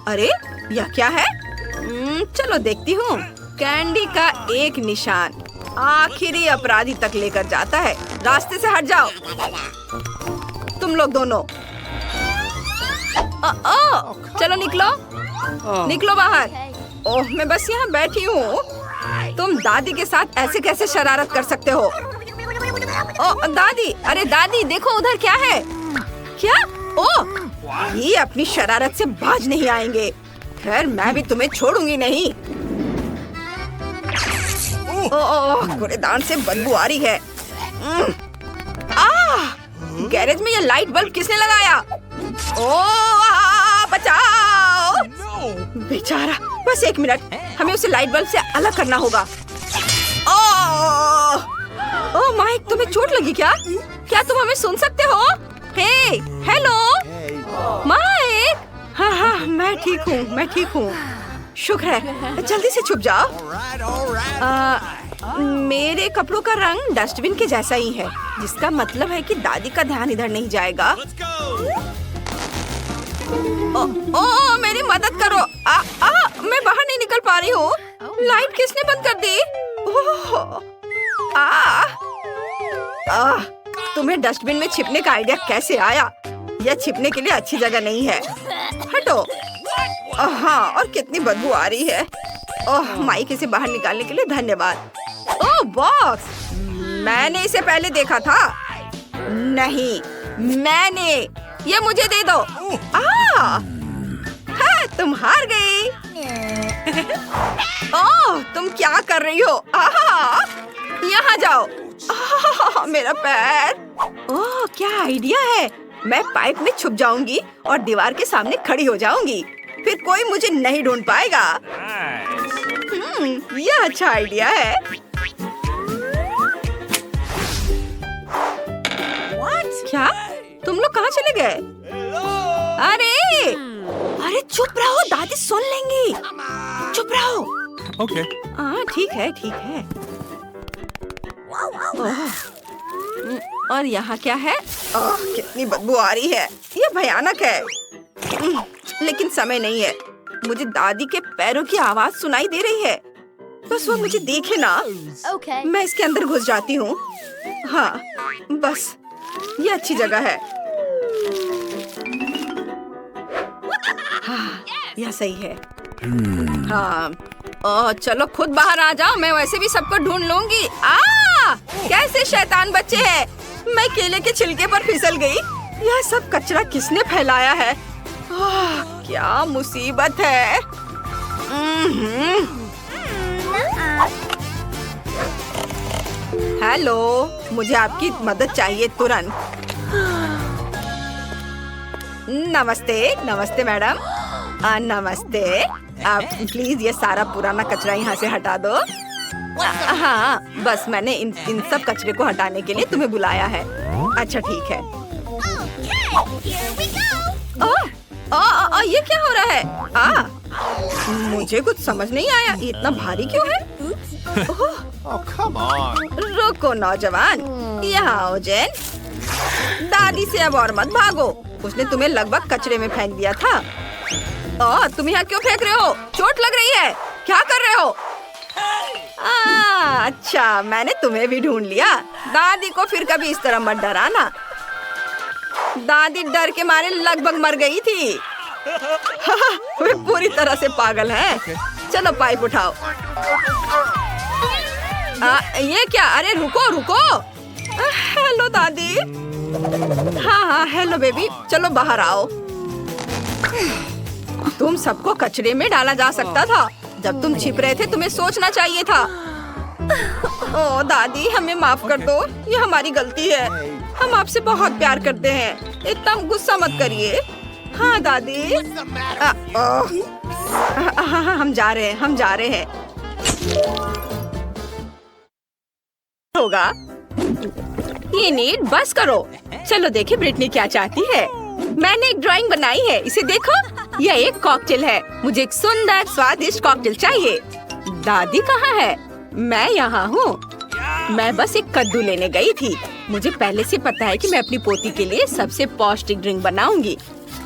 अरे यह क्या है? चलो देखती हूँ। कैंडी का एक निशान आखिरी अपराधी तक लेकर जाता है। रास्ते से हट जाओ तुम लोग दोनों। चलो निकलो। निकलो बाहर। ओह, मैं बस यहाँ बैठी हूँ। तुम दादी के साथ ऐसे कैसे शरारत कर सकते हो? ओ दादी, अरे दादी देखो उधर क्या है? क्या? ओह, ये अपनी शरारत से बाज नहीं आएंगे। खैर मैं भी तुम्हें छोड़ूंगी नहीं। ओह, कूड़ेदान से बदबू आ रही है। गैरेज में ये लाइट बल्ब किसने लगाया? ओह, बचाओ! बेचारा, बस 1 मिनट, हमें उसे लाइट बल्ब से अलग करना होगा। ओह माइक, तुम्हें चोट लगी क्या? क्या तुम हमें सुन सकते हो? हे, हेलो, माइक। हाँ, मैं ठीक हूँ। शुक्र है, जल्दी से छुप जाओ। मेरे कपड़ों का रंग डस्टबिन के जैसा ही है, जिसका मतलब है कि दादी का ध्यान इधर नहीं जाएगा। ओ, मेरी मदद करो। मैं बाहर नहीं निकल पा रही हूँ। लाइट किसने बंद कर दी? तुम्हें डस्टबिन में छिपने का आइडिया कैसे आया? यह छिपने के लिए अच्छी जगह नहीं है। हटो। हाँ, और कितनी बदबू आ रही है। ओह, माइक इसे बाहर निकालने के लिए धन्यवाद। ओह बॉक्स, मैंने इसे पहले देखा था। नहीं, मैंने। ये मुझे दे दो। हाँ, तुम हार गई। ओह, तुम क्या कर रही हो? यहाँ जाओ। मेरा पैर। ओह, क्या आइडिया है। मैं पाइप में छुप जाऊंगी और दीवार के सामने खड़ी हो जाऊंगी। फिर कोई मुझे नहीं ढूंढ पाएगा। यह अच्छा आइडिया है। क्या? तुम लोग कहाँ चले गए? अरे चुप रहो, दादी सुन लेंगी। चुप रहो। Okay. ठीक है। और यहाँ क्या है? कितनी बदबू आ रही है। ये भयानक है। लेकिन समय नहीं है। मुझे दादी के पैरों की आवाज सुनाई दे रही है। बस वो मुझे देखे ना। मैं इसके अंदर घुस जाती हूँ। हाँ, बस ये अच्छी जगह है। हाँ, यह सही है। हाँ, चलो खुद बाहर आ जाओ। मैं वैसे भी सबको ढूंढ लूंगी। कैसे शैतान बच्चे हैं। मैं केले के छिलके पर फिसल गई। यह सब कचरा किसने फैलाया है? क्या मुसीबत है। हेलो, मुझे आपकी मदद चाहिए तुरंत। नमस्ते मैडम। नमस्ते। आप प्लीज ये सारा पुराना कचरा यहाँ से हटा दो। हाँ, बस मैंने इन सब कचरे को हटाने के लिए तुम्हें बुलाया है। अच्छा ठीक है। ये क्या हो रहा है? मुझे कुछ समझ नहीं आया। ये इतना भारी क्यों है? Oh, come on. रुको नौजवान, यहाँ आओ जेन। दादी से अब और मत भागो। उसने तुम्हें लगभग कचरे में फेंक दिया था। तुम यहाँ क्यों फेंक रहे हो? चोट लग रही है। क्या कर रहे हो? अच्छा, मैंने तुम्हें भी ढूंढ लिया। दादी को फिर कभी इस तरह मत डराना। दादी डर के मारे लगभग मर गई थी। वे पूरी तरह से पागल हैं। चलो पाइप उठाओ। ये क्या? अरे रुको। हेलो दादी। हाँ, हेलो बेबी। चलो बाहर आओ। तुम सबको कचरे में डाला जा सकता था। जब तुम छिप रहे थे तुम्हें सोचना चाहिए था। ओ दादी, हमें माफ कर दो। ये हमारी गलती है। हम आपसे बहुत प्यार करते हैं। इतना गुस्सा मत करिए। हाँ दादी। हम जा रहे हैं। होगा। ये नीट, बस करो। चलो देखें ब्रिटनी क्या चाहती है। मैंने एक ड्राइंग बनाई है, इसे देखो। यह एक कॉकटेल है। मुझे एक सुंदर स्वादिष्ट कॉकटेल चाहिए। दादी कहाँ है? मैं यहाँ हूँ। मैं बस एक कद्दू लेने गई थी। मुझे पहले से पता है कि मैं अपनी पोती के लिए सबसे पौष्टिक ड्रिंक बनाऊंगी।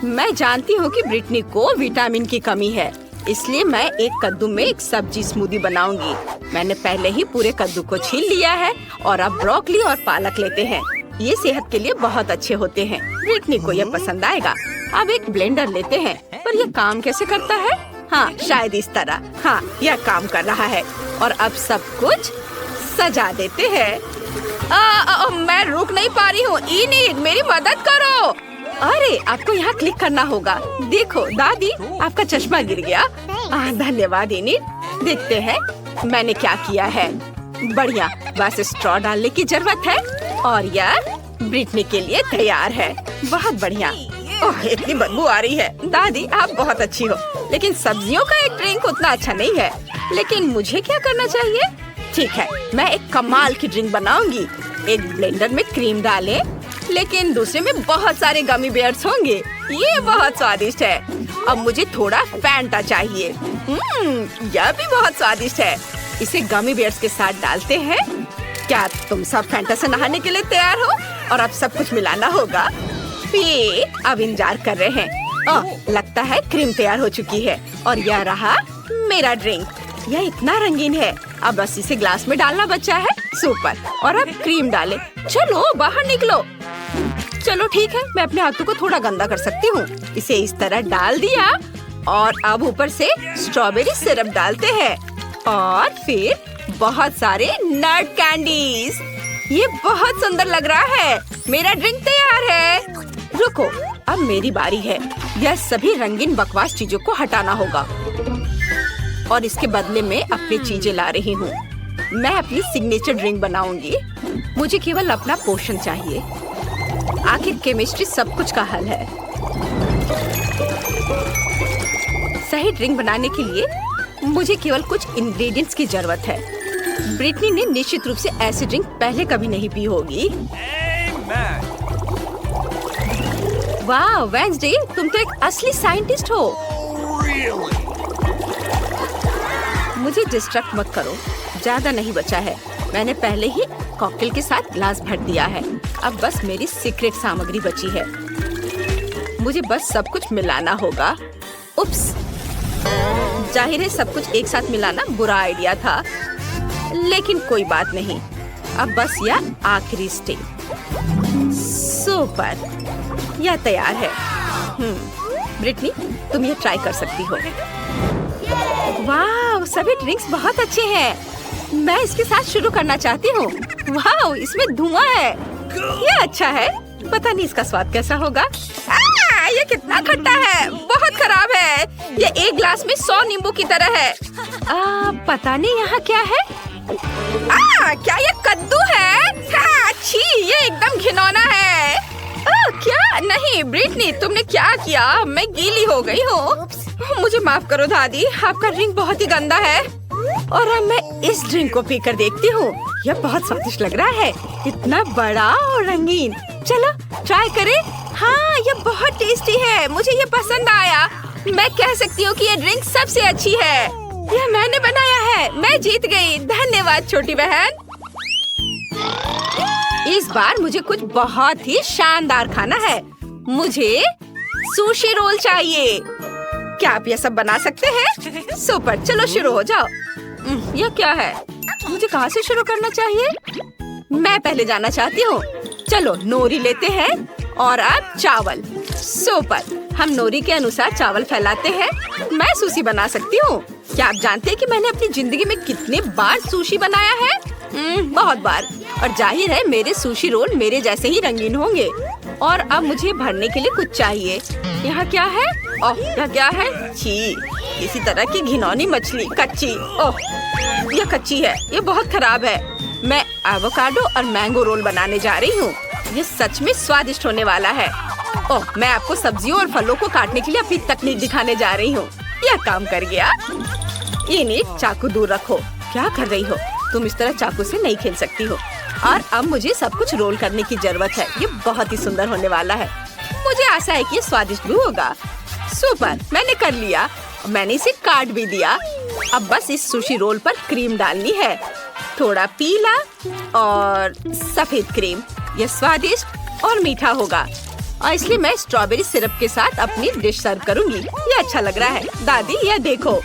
मैं जानती हूँ कि ब्रिटनी को विटामिन की कमी है, इसलिए मैं एक कद्दू में एक सब्जी स्मूदी बनाऊंगी। मैंने पहले ही पूरे कद्दू को छील लिया है और अब ब्रोकली और पालक लेते हैं। ये सेहत के लिए बहुत अच्छे होते हैं। ब्रिटनी को यह पसंद आएगा। अब एक ब्लेंडर लेते हैं। पर ये काम कैसे करता है? हाँ, शायद इस तरह। हाँ, यह काम कर रहा है। और अब सब कुछ सजा देते हैं। मैं रुक नहीं पा रही हूँ। इनिड, मेरी मदद करो। अरे, आपको यहाँ क्लिक करना होगा। देखो दादी, आपका चश्मा गिर गया। धन्यवाद इनिड। देखते हैं मैंने क्या किया है। बढ़िया, बस स्ट्रॉ डालने की जरूरत है और यह ब्रिटनी के लिए तैयार है। बहुत बढ़िया। ओह, इतनी बदबू आ रही है। दादी, आप बहुत अच्छी हो, लेकिन सब्जियों का एक ड्रिंक उतना अच्छा नहीं है। लेकिन मुझे क्या करना चाहिए? ठीक है, मैं एक कमाल की ड्रिंक बनाऊंगी। एक ब्लेंडर में क्रीम डालें, लेकिन दूसरे में बहुत सारे गमी बेयर्स होंगे। ये बहुत स्वादिष्ट है। अब मुझे थोड़ा फैंटा चाहिए। यह भी बहुत स्वादिष्ट है। इसे गमी बेयर्स के साथ डालते हैं। क्या तुम सब फैंटा से नहाने के लिए तैयार हो? और अब सब कुछ मिलाना होगा। ये अब इंतजार कर रहे हैं। लगता है क्रीम तैयार हो चुकी है और यह रहा मेरा ड्रिंक। यह इतना रंगीन है। अब बस इसे ग्लास में डालना बचा है। सुपर। और अब क्रीम डालें। चलो बाहर निकलो। चलो ठीक है, मैं अपने हाथों को थोड़ा गंदा कर सकती हूँ। इसे इस तरह डाल दिया और अब ऊपर से स्ट्रॉबेरी सिरप डालते हैं और फिर बहुत सारे नट कैंडीज। ये बहुत सुंदर लग रहा है। मेरा ड्रिंक तैयार है। रुको, अब मेरी बारी है। यह सभी रंगीन बकवास चीजों को हटाना होगा और इसके बदले में अपनी चीजें ला रही हूँ। मैं अपनी सिग्नेचर ड्रिंक बनाऊंगी। मुझे केवल अपना पोषण चाहिए। आखिर केमिस्ट्री सब कुछ का हल है। सही ड्रिंक बनाने के लिए मुझे केवल कुछ इंग्रेडिएंट्स की जरूरत है। ब्रिटनी ने निश्चित रूप से ऐसी ड्रिंक पहले कभी नहीं पी होगी। वाह वेंसडे, तुम तो एक असली साइंटिस्ट हो। मुझे डिस्ट्रैक्ट मत करो, ज्यादा नहीं बचा है। मैंने पहले ही कॉकटेल के साथ ग्लास भर दिया है। अब बस मेरी सीक्रेट सामग्री बची है। मुझे बस सब कुछ मिलाना होगा। उप्स, जाहिर है सब कुछ एक साथ मिलाना बुरा आइडिया था, लेकिन कोई बात नहीं। अब बस यह आखिरी स्टेप। सुपर, यह तैयार है। ब्रिटनी, तुम ये ट्राई कर सकती हो। वाह, सभी ड्रिंक्स बहुत अच्छे हैं। मैं इसके साथ शुरू करना चाहती हूँ। वाह, इसमें धुआं है। ये अच्छा है। पता नहीं इसका स्वाद कैसा होगा। ये कितना खट्टा है, बहुत खराब है। ये एक ग्लास में 100 नींबू की तरह है। पता नहीं यहाँ क्या है। क्या ये कद्दू है? छी, ये एकदम घिनौना है। क्या? नहीं ब्रिटनी, तुमने क्या किया? मैं गीली हो गई हूँ। मुझे माफ करो दादी, आपका ड्रिंक बहुत ही गंदा है। और अब मैं इस ड्रिंक को पीकर देखती हूँ। यह बहुत स्वादिष्ट लग रहा है, इतना बड़ा और रंगीन। चलो ट्राई करें। हाँ, यह बहुत टेस्टी है। मुझे ये पसंद आया। मैं कह सकती हूँ कि ये ड्रिंक सबसे अच्छी है। यह मैंने बनाया है। मैं जीत गई। धन्यवाद छोटी बहन। इस बार मुझे कुछ बहुत ही शानदार खाना है। मुझे सुशी रोल चाहिए। क्या आप यह सब बना सकते हैं? सुपर, चलो शुरू हो जाओ। यह क्या है? मुझे कहाँ से शुरू करना चाहिए? मैं पहले जाना चाहती हूँ। चलो नोरी लेते हैं और अब चावल। सुपर, हम नोरी के अनुसार चावल फैलाते हैं। मैं सुशी बना सकती हूँ। क्या आप जानते हैं कि मैंने अपनी जिंदगी में कितने बार सुशी बनाया है? बहुत बार। और जाहिर है मेरे सुशी रोल मेरे जैसे ही रंगीन होंगे। और अब मुझे भरने के लिए कुछ चाहिए। यहाँ क्या है? ओह, यह क्या है? छी, इसी तरह की घिनौनी मछली, कच्ची। ओह, यह कच्ची है। ये बहुत खराब है। मैं एवोकाडो और मैंगो रोल बनाने जा रही हूँ। ये सच में स्वादिष्ट होने वाला है। ओह, मैं आपको सब्जियों और फलों को काटने के लिए अपनी तकनीक दिखाने जा रही हूँ। यह काम कर गया। इनिड, चाकू दूर रखो। क्या कर रही हो? तुम इस तरह चाकू से नहीं खेल सकती हो। और अब मुझे सब कुछ रोल करने की जरूरत है। ये बहुत ही सुंदर होने वाला है। मुझे आशा है कि ये स्वादिष्ट भी होगा। सुपर, मैंने कर लिया। मैंने इसे काट भी दिया। अब बस इस सुशी रोल पर क्रीम डालनी है। थोड़ा पीला और सफेद क्रीम। यह स्वादिष्ट और मीठा होगा और इसलिए मैं स्ट्रॉबेरी सिरप के साथ अपनी डिश सर्व करूंगी। ये अच्छा लग रहा है। दादी, यह देखो।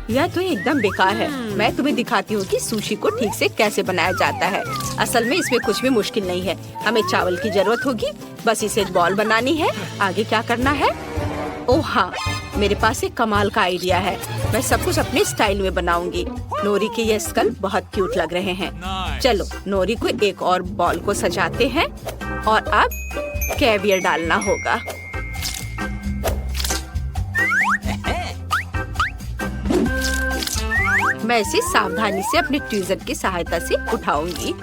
यह तो एकदम बेकार है। मैं तुम्हें दिखाती हूँ कि सुशी को ठीक से कैसे बनाया जाता है। असल में इसमें कुछ भी मुश्किल नहीं है। हमें चावल की जरूरत होगी। बस इसे बॉल बनानी है। आगे क्या करना है? ओह हाँ, मेरे पास एक कमाल का आइडिया है। मैं सब कुछ अपने स्टाइल में बनाऊंगी। नोरी के ये स्कल बहुत क्यूट लग रहे हैं। चलो नोरी को एक और बॉल को सजाते हैं और अब कैवियर डालना होगा। मैं इसे सावधानी से अपने ट्वीजर की सहायता से उठाऊंगी।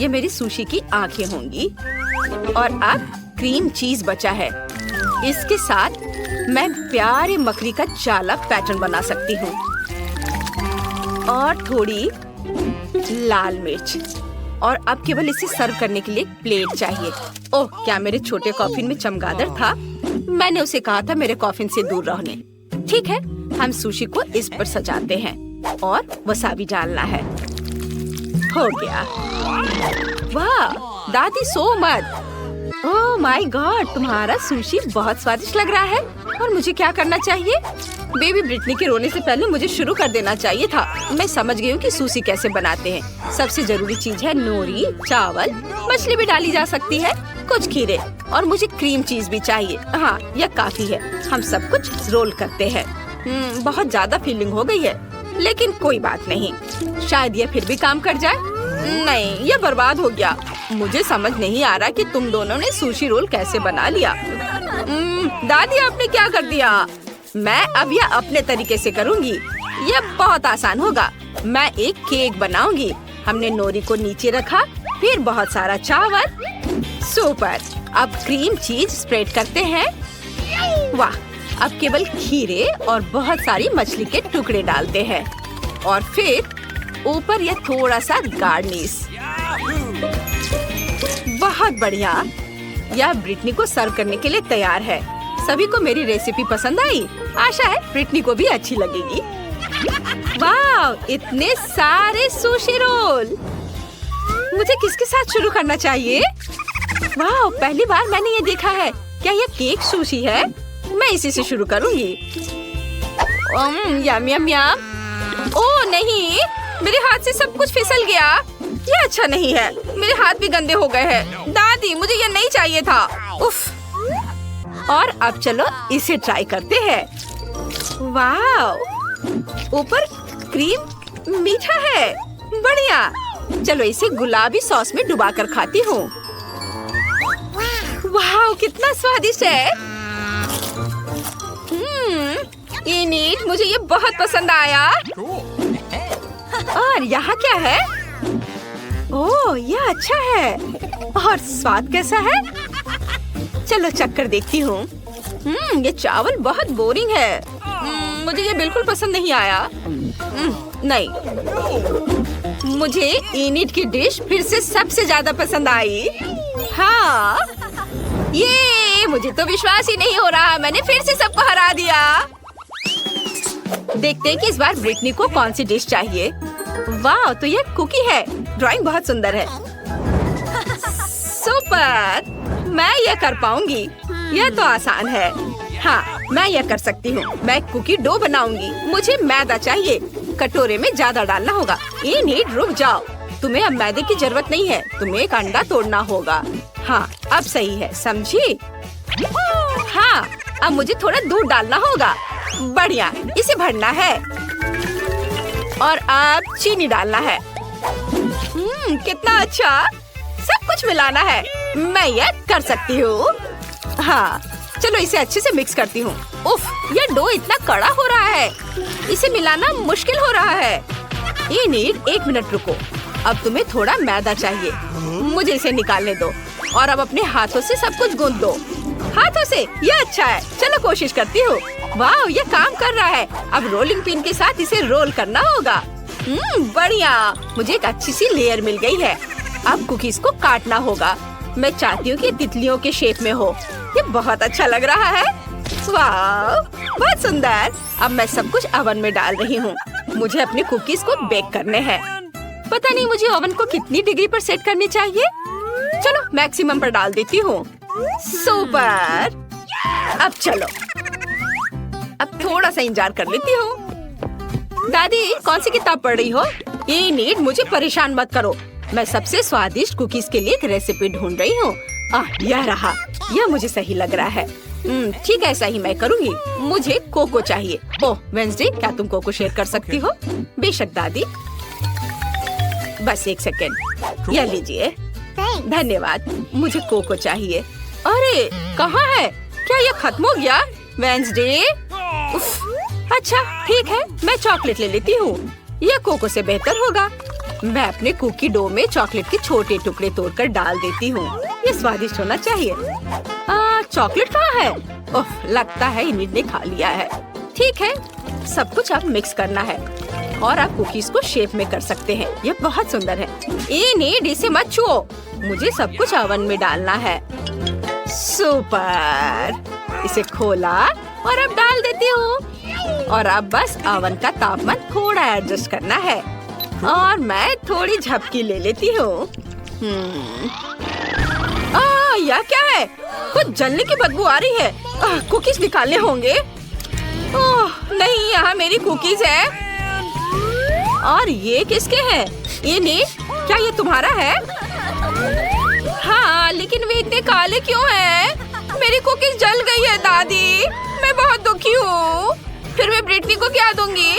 ये मेरी सुशी की आंखें होंगी। और अब क्रीम चीज बचा है। इसके साथ मैं प्यारे मकड़ी का जाला पैटर्न बना सकती हूँ। और थोड़ी लाल मिर्च। और अब केवल इसे सर्व करने के लिए प्लेट चाहिए। ओह, क्या मेरे छोटे कॉफिन में चमगादड़ था? मैंने उसे कहा था मेरे कॉफिन से दूर रहने। ठीक है, हम सुशी को इस पर सजाते हैं और वसाबी डालना है। हो गया। वाह, दादी सो मत। ओह माय गॉड, तुम्हारा सुशी बहुत स्वादिष्ट लग रहा है। और मुझे क्या करना चाहिए? बेबी ब्रिटनी के रोने से पहले मुझे शुरू कर देना चाहिए था। मैं समझ गई हूँ कि सुशी कैसे बनाते हैं। सबसे जरूरी चीज है नोरी, चावल, मछली भी डाली जा सकती है, कुछ खीरे और मुझे क्रीम चीज भी चाहिए। हाँ, यह काफी है। हम सब कुछ रोल करते हैं। बहुत ज्यादा फीलिंग हो गई है, लेकिन कोई बात नहीं। शायद यह फिर भी काम कर जाए। नहीं, यह बर्बाद हो गया। मुझे समझ नहीं आ रहा कि तुम दोनों ने सुशी रोल कैसे बना लिया। दादी, आपने क्या कर दिया? मैं अब यह अपने तरीके से करूंगी। यह बहुत आसान होगा। मैं एक केक बनाऊंगी। हमने नोरी को नीचे रखा, फिर बहुत सारा चावल। सुपर। अब क्रीम चीज स्प्रेड करते हैं। वाह, अब केवल खीरे और बहुत सारी मछली के टुकड़े डालते हैं और फिर ऊपर यह थोड़ा सा गार्निश। बहुत बढ़िया। यह ब्रिटनी को सर्व करने के लिए तैयार है। सभी को मेरी रेसिपी पसंद आई। आशा है ब्रिटनी को भी अच्छी लगेगी। वाह, इतने सारे सुशी रोल। मुझे किसके साथ शुरू करना चाहिए? वाह, पहली बार मैंने ये देखा है। क्या यह केक सुशी है? मैं इसी से शुरू करूंगी। यम यम यम। ओह नहीं, मेरे हाथ से सब कुछ फिसल गया। ये अच्छा नहीं है। मेरे हाथ भी गंदे हो गए हैं। दादी, मुझे ये नहीं चाहिए था। उफ। और अब चलो इसे ट्राई करते हैं। वाह, ऊपर क्रीम मीठा है। बढ़िया। चलो इसे गुलाबी सॉस में डुबाकर खाती हूँ। वाह, कितना स्वादिष्ट है। इनिट, मुझे ये बहुत पसंद आया। और यहाँ क्या है? ओह, यह अच्छा है। और स्वाद कैसा है? चलो चक्कर देखती हूँ। ये चावल बहुत बोरिंग है। मुझे ये बिल्कुल पसंद नहीं आया। नहीं, मुझे इनिट की डिश फिर से सबसे ज्यादा पसंद आई। हाँ, ये मुझे तो विश्वास ही नहीं हो रहा। मैंने फिर से सबको हरा दिया। देखते हैं कि इस बार ब्रिटनी को कौन सी डिश चाहिए। वाह, तो ये कुकी है। ड्राइंग बहुत सुंदर है। सुपर। मैं ये कर पाऊंगी। यह तो आसान है। हाँ, मैं यह कर सकती हूँ। मैं कुकी डो बनाऊंगी। मुझे मैदा चाहिए। कटोरे में ज्यादा डालना होगा। इनिट, रुक जाओ। तुम्हें अब मैदे की जरूरत नहीं है। तुम्हें एक अंडा तोड़ना होगा। हाँ, अब सही है, समझी? हाँ, अब मुझे थोड़ा दूध डालना होगा। बढ़िया, इसे भरना है और अब चीनी डालना है। कितना अच्छा। सब कुछ मिलाना है। मैं ये कर सकती हूँ। हाँ, चलो इसे अच्छे से मिक्स करती हूँ। उफ, यह डो इतना कड़ा हो रहा है। इसे मिलाना मुश्किल हो रहा है। इनिट, 1 मिनट रुको। अब तुम्हें थोड़ा मैदा चाहिए। मुझे इसे निकालने दो और अब अपने हाथों से सब कुछ गूंथ दो। हाथों से? यह अच्छा है। चलो कोशिश करती हूँ। वाह, ये काम कर रहा है। अब रोलिंग पिन के साथ इसे रोल करना होगा। बढ़िया। मुझे एक अच्छी सी लेयर मिल गई है। अब कुकीज को काटना होगा। मैं चाहती हूँ कि तितलियों के शेप में हो। ये बहुत अच्छा लग रहा है। वाह, बहुत सुंदर। अब मैं सब कुछ ओवन में डाल रही हूँ। मुझे अपने कुकीज को बेक करने हैं। पता नहीं मुझे ओवन को कितनी डिग्री पर सेट करनी चाहिए। चलो मैक्सिमम पर डाल देती हूँ। सुपर। अब चलो, अब थोड़ा सा इंतजार कर लेती हूँ। दादी, कौन सी किताब पढ़ रही हो? इनिट, मुझे परेशान मत करो। मैं सबसे स्वादिष्ट कुकीज के लिए एक रेसिपी ढूंढ रही हूँ। यह रहा। यह मुझे सही लग रहा है। ठीक है, ऐसा ही मैं करूँगी। मुझे कोको चाहिए। ओह वेंसडे, क्या तुम कोको शेयर कर सकती हो? बेशक दादी। बस एक सेकेंड, यह लीजिए। धन्यवाद, मुझे कोको चाहिए। अरे कहाँ है? क्या ये खत्म हो गया? वेंसडे, अच्छा ठीक है, मैं चॉकलेट ले लेती हूँ। यह कोको से बेहतर होगा। मैं अपने कुकी डो में चॉकलेट के छोटे टुकड़े तोड़कर डाल देती हूँ। ये स्वादिष्ट होना चाहिए। चॉकलेट कहाँ है? ओह, लगता है इन्हीं ने खा लिया है। ठीक है, सब कुछ अब मिक्स करना है और आप कुकीज को शेप में कर सकते हैं। ये बहुत सुंदर है। इसे मत छुओ, मुझे सब कुछ ओवन में डालना है। सुपर, इसे खोला और अब डाल देती हूँ। और अब बस ओवन का तापमान थोड़ा एडजस्ट करना है और मैं थोड़ी झपकी ले लेती हूँ। यह क्या है? कुछ जलने की बदबू आ रही है। कुकीज निकालने होंगे। ओह नहीं, यहाँ मेरी कुकीज है। और ये किसके हैं? ये क्या ये तुम्हारा है? हाँ, लेकिन वे इतने काले क्यों हैं? मेरी कुकीज जल गई है दादी, मैं बहुत दुखी हूँ। फिर मैं ब्रिटनी को क्या दूंगी?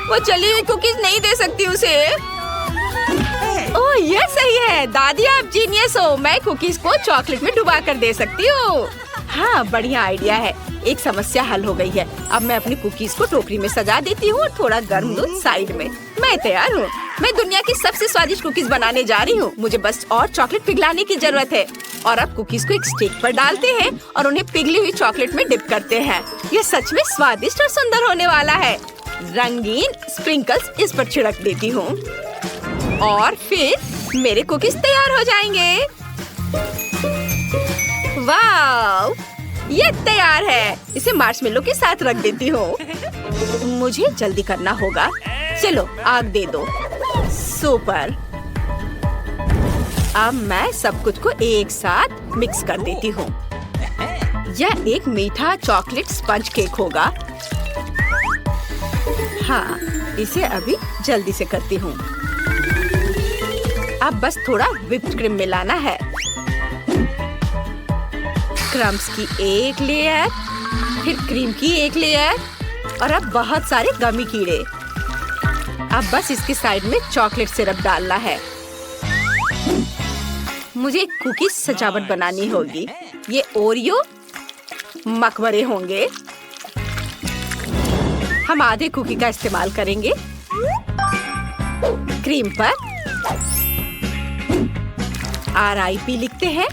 वो जली हुई कुकीज नहीं दे सकती उसे। ओह ये सही है दादी, आप जीनियस हो। मैं कुकीज को चॉकलेट में डुबा कर दे सकती हूँ। हाँ, बढ़िया आइडिया है। एक समस्या हल हो गई है। अब मैं अपनी कुकीज को टोकरी में सजा देती हूँ और थोड़ा गर्म दूध साइड में। मैं तैयार हूँ। मैं दुनिया की सबसे स्वादिष्ट कुकीज बनाने जा रही हूँ। मुझे बस और चॉकलेट पिघलाने की जरूरत है। और अब कुकीज को एक स्टिक पर डालते हैं और उन्हें पिघली हुई चॉकलेट में डिप करते हैं। ये सच में स्वादिष्ट और सुंदर होने वाला है। रंगीन स्प्रिंकल्स इस पर छिड़क देती हूँ और फिर मेरे कुकीज तैयार हो जाएंगे। वाव, ये तैयार है। इसे मार्शमेलो के साथ रख देती हूँ। मुझे जल्दी करना होगा। चलो आग दे दो। सुपर, अब मैं सब कुछ को एक साथ मिक्स कर देती हूँ। यह एक मीठा चॉकलेट स्पंज केक होगा। हाँ, इसे अभी जल्दी से करती हूँ। अब बस थोड़ा व्हिप्ड क्रीम मिलाना है। क्रम्स की एक लेयर, फिर क्रीम की एक लेयर और अब बहुत सारे गमी कीड़े। अब बस इसकी साइड में चॉकलेट सिरप डालना है। मुझे कुकीज सजावट बनानी होगी। ये ओरियो मकबरे होंगे। हम आधे कुकी का इस्तेमाल करेंगे। क्रीम पर RIP लिखते हैं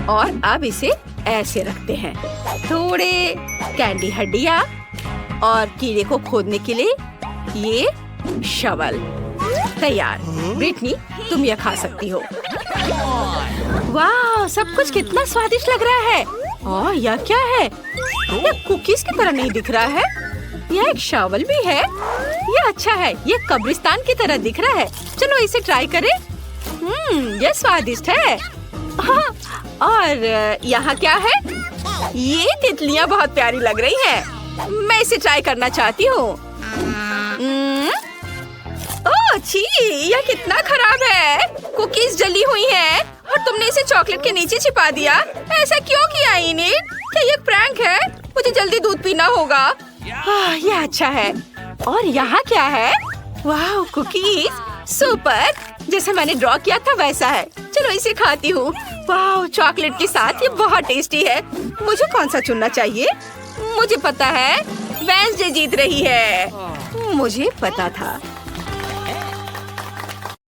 और अब इसे ऐसे रखते हैं। थोड़े कैंडी हड्डियाँ और कीड़े को खोदने के लिए ये शवल तैयार। ब्रिटनी, तुम यह खा सकती हो। वाह, सब कुछ कितना स्वादिष्ट लग रहा है। और यह क्या है? यह कुकीज की तरह नहीं दिख रहा है। यह एक शवल भी है। यह अच्छा है। यह कब्रिस्तान की तरह दिख रहा है। चलो इसे ट्राई करें। यह स्वादिष्ट है। हाँ, और यहाँ क्या है? ये तितलियाँ बहुत प्यारी लग रही हैं। मैं इसे ट्राई करना चाहती हूँ। ओह छी, यह कितना खराब है। कुकीज जली हुई हैं और तुमने इसे चॉकलेट के नीचे छिपा दिया। ऐसा क्यों किया इनिट? क्या ये प्रैंक है? मुझे जल्दी दूध पीना होगा। यह अच्छा है। और यहाँ क्या है? वाह, कुकीज सुपर, जैसे मैंने ड्रॉ किया था वैसा है। चलो इसे खाती हूँ। वाह, चॉकलेट के साथ ये बहुत टेस्टी है। मुझे कौन सा चुनना चाहिए? मुझे पता है, वेंसडे जीत रही है। मुझे पता था।